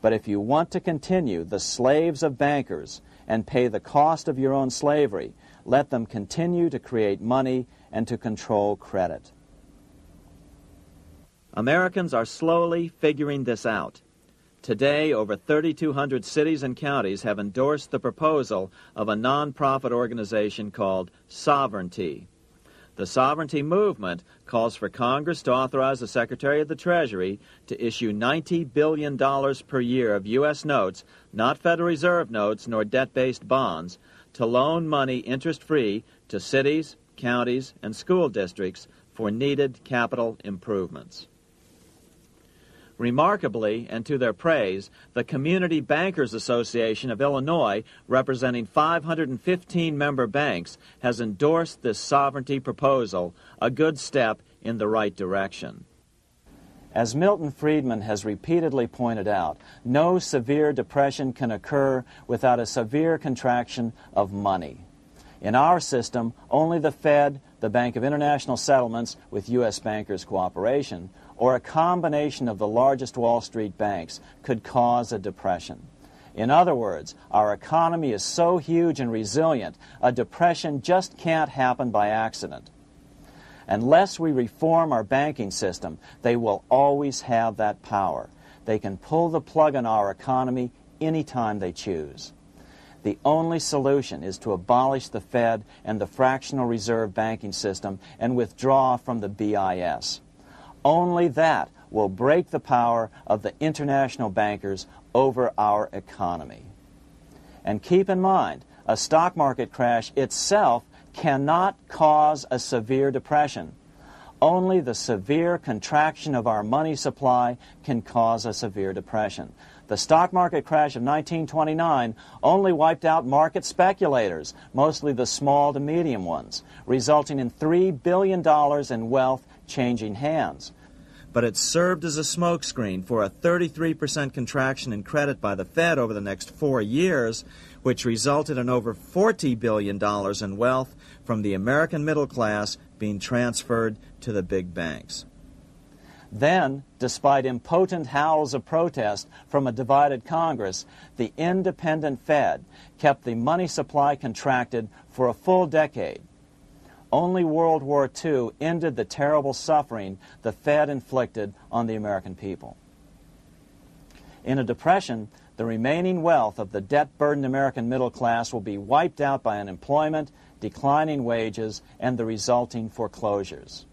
But if you want to continue the slaves of bankers and pay the cost of your own slavery, let them continue to create money and to control credit. Americans are slowly figuring this out. Today, over 3,200 cities and counties have endorsed the proposal of a nonprofit organization called Sovereignty. The Sovereignty movement calls for Congress to authorize the Secretary of the Treasury to issue $90 billion per year of U.S. notes, not Federal Reserve notes nor debt-based bonds, to loan money interest-free to cities, counties, and school districts for needed capital improvements. Remarkably, and to their praise, the Community Bankers Association of Illinois, representing 515 member banks, has endorsed this sovereignty proposal, a good step in the right direction. As Milton Friedman has repeatedly pointed out, no severe depression can occur without a severe contraction of money. In our system, only the Fed, the Bank of International Settlements, with U.S. bankers' cooperation, or a combination of the largest Wall Street banks could cause a depression. In other words, our economy is so huge and resilient, a depression just can't happen by accident. Unless we reform our banking system, they will always have that power. They can pull the plug on our economy anytime they choose. The only solution is to abolish the Fed and the fractional reserve banking system and withdraw from the BIS. Only that will break the power of the international bankers over our economy. And keep in mind, a stock market crash itself cannot cause a severe depression. Only the severe contraction of our money supply can cause a severe depression. The stock market crash of 1929 only wiped out market speculators, mostly the small to medium ones, resulting in $3 billion in wealth changing hands. But it served as a smokescreen for a 33% contraction in credit by the Fed over the next 4 years, which resulted in over $40 billion in wealth from the American middle class being transferred to the big banks. Then, despite impotent howls of protest from a divided Congress, the independent Fed kept the money supply contracted for a full decade. Only World War II ended the terrible suffering the Fed inflicted on the American people. In a depression, the remaining wealth of the debt-burdened American middle class will be wiped out by unemployment, declining wages, and the resulting foreclosures.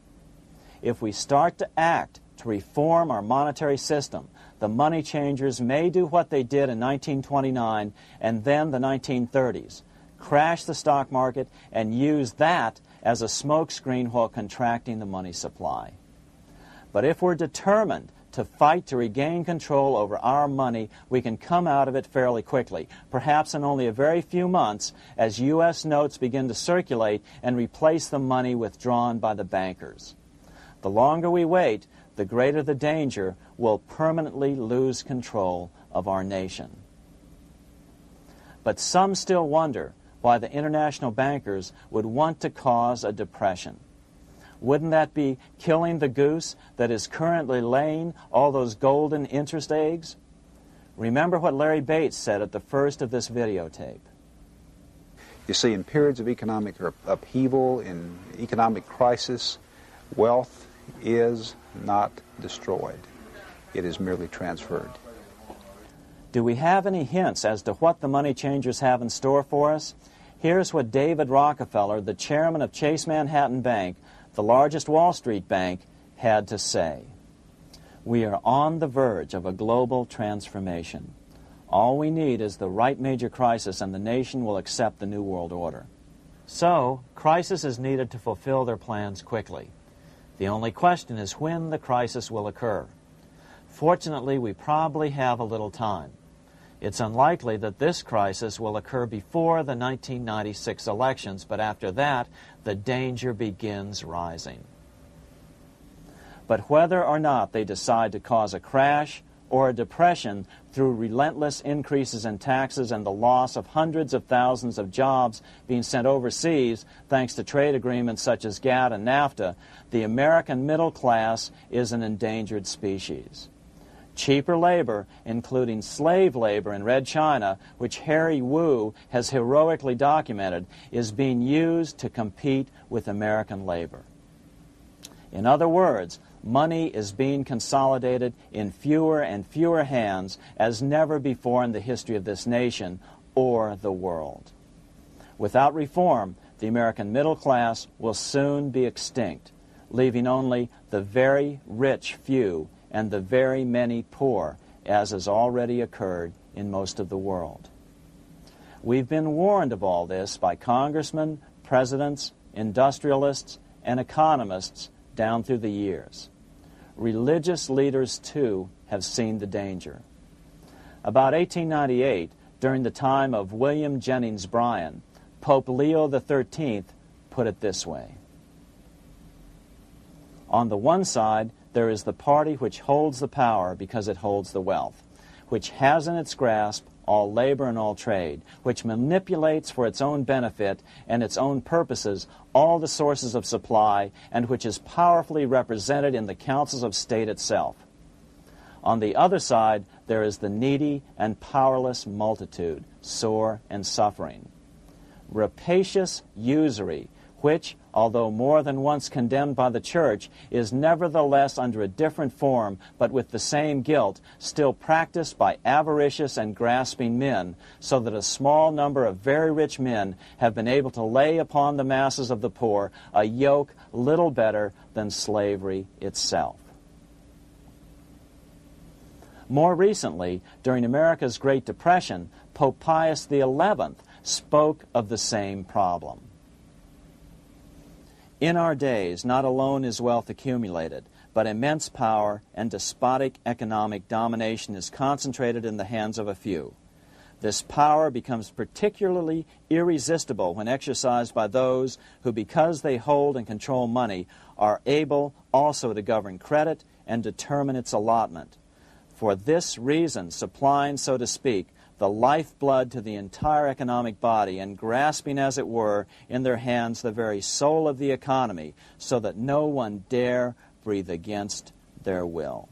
If we start to act to reform our monetary system, the money changers may do what they did in 1929 and then the 1930s, crash the stock market and use that as a smokescreen while contracting the money supply. But if we're determined to fight to regain control over our money, we can come out of it fairly quickly, perhaps in only a very few months, as U.S. notes begin to circulate and replace the money withdrawn by the bankers. The longer we wait, the greater the danger we'll permanently lose control of our nation. But some still wonder why the international bankers would want to cause a depression. Wouldn't that be killing the goose that is currently laying all those golden interest eggs? Remember what Larry Bates said at the first of this videotape. You see, in periods of economic upheaval, in economic crisis, wealth is not destroyed. It is merely transferred. Do we have any hints as to what the money changers have in store for us? Here's what David Rockefeller, the chairman of Chase Manhattan Bank, the largest Wall Street bank, had to say. We are on the verge of a global transformation. All we need is the right major crisis and the nation will accept the New World Order. So, crisis is needed to fulfill their plans quickly. The only question is when the crisis will occur. Fortunately, we probably have a little time. It's unlikely that this crisis will occur before the 1996 elections, but after that, the danger begins rising. But whether or not they decide to cause a crash or a depression through relentless increases in taxes and the loss of hundreds of thousands of jobs being sent overseas thanks to trade agreements such as GATT and NAFTA, the American middle class is an endangered species. Cheaper labor, including slave labor in Red China, which Harry Wu has heroically documented, is being used to compete with American labor. In other words, money is being consolidated in fewer and fewer hands as never before in the history of this nation or the world. Without reform, the American middle class will soon be extinct, leaving only the very rich few and the very many poor, as has already occurred in most of the world. We've been warned of all this by congressmen, presidents, industrialists, and economists down through the years. Religious leaders, too, have seen the danger. About 1898, during the time of William Jennings Bryan, Pope Leo XIII put it this way: on the one side, there is the party which holds the power because it holds the wealth, which has in its grasp all labor and all trade, which manipulates for its own benefit and its own purposes all the sources of supply, and which is powerfully represented in the councils of state itself. On the other side, there is the needy and powerless multitude, sore and suffering. Rapacious usury, which, although more than once condemned by the Church, is nevertheless under a different form, but with the same guilt, still practiced by avaricious and grasping men, so that a small number of very rich men have been able to lay upon the masses of the poor a yoke little better than slavery itself. More recently, during America's Great Depression, Pope Pius XI spoke of the same problem. In our days, not alone is wealth accumulated, but immense power and despotic economic domination is concentrated in the hands of a few. This power becomes particularly irresistible when exercised by those who, because they hold and control money, are able also to govern credit and determine its allotment. For this reason, supplying, so to speak, the lifeblood to the entire economic body, and grasping, as it were, in their hands the very soul of the economy, so that no one dare breathe against their will.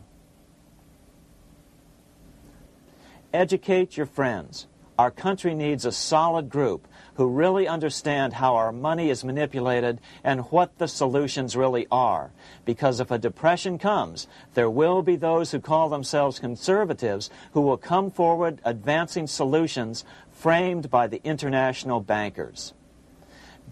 Educate your friends. Our country needs a solid group who really understand how our money is manipulated and what the solutions really are. Because if a depression comes, there will be those who call themselves conservatives who will come forward advancing solutions framed by the international bankers.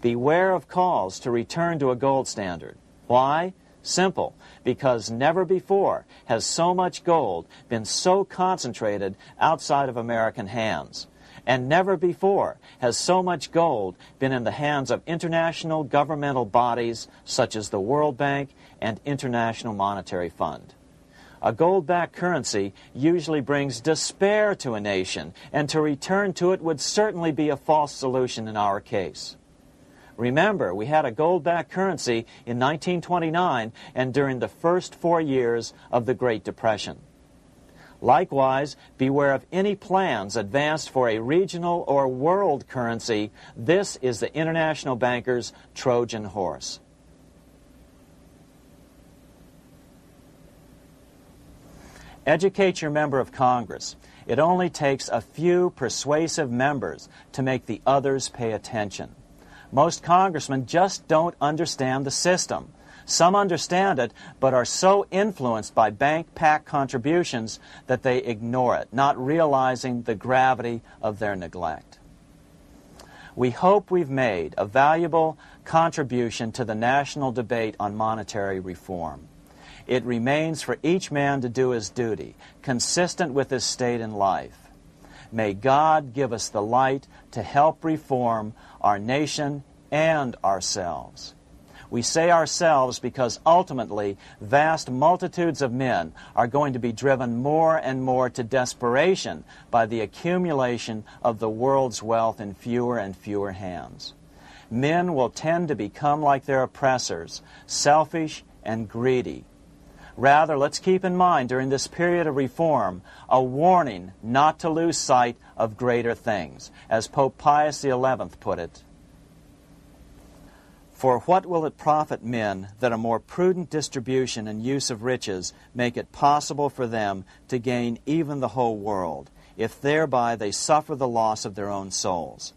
Beware of calls to return to a gold standard. Why? Simple, because never before has so much gold been so concentrated outside of American hands. And never before has so much gold been in the hands of international governmental bodies such as the World Bank and International Monetary Fund. A gold-backed currency usually brings despair to a nation, and to return to it would certainly be a false solution in our case. Remember, we had a gold-backed currency in 1929 and during the first 4 years of the Great Depression. Likewise, beware of any plans advanced for a regional or world currency. This is the international bankers' Trojan horse. Educate your member of Congress. It only takes a few persuasive members to make the others pay attention. Most congressmen just don't understand the system. Some understand it, but are so influenced by bank-packed contributions that they ignore it, not realizing the gravity of their neglect. We hope we've made a valuable contribution to the national debate on monetary reform. It remains for each man to do his duty, consistent with his state in life. May God give us the light to help reform our nation and ourselves. We say ourselves because ultimately vast multitudes of men are going to be driven more and more to desperation by the accumulation of the world's wealth in fewer and fewer hands. Men will tend to become like their oppressors, selfish and greedy. Rather, let's keep in mind during this period of reform a warning not to lose sight of greater things, as Pope Pius XI put it. For what will it profit men that a more prudent distribution and use of riches make it possible for them to gain even the whole world, if thereby they suffer the loss of their own souls?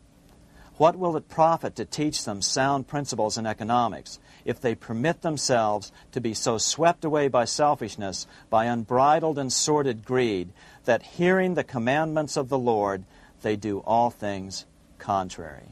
What will it profit to teach them sound principles in economics if they permit themselves to be so swept away by selfishness, by unbridled and sordid greed, that hearing the commandments of the Lord, they do all things contrary?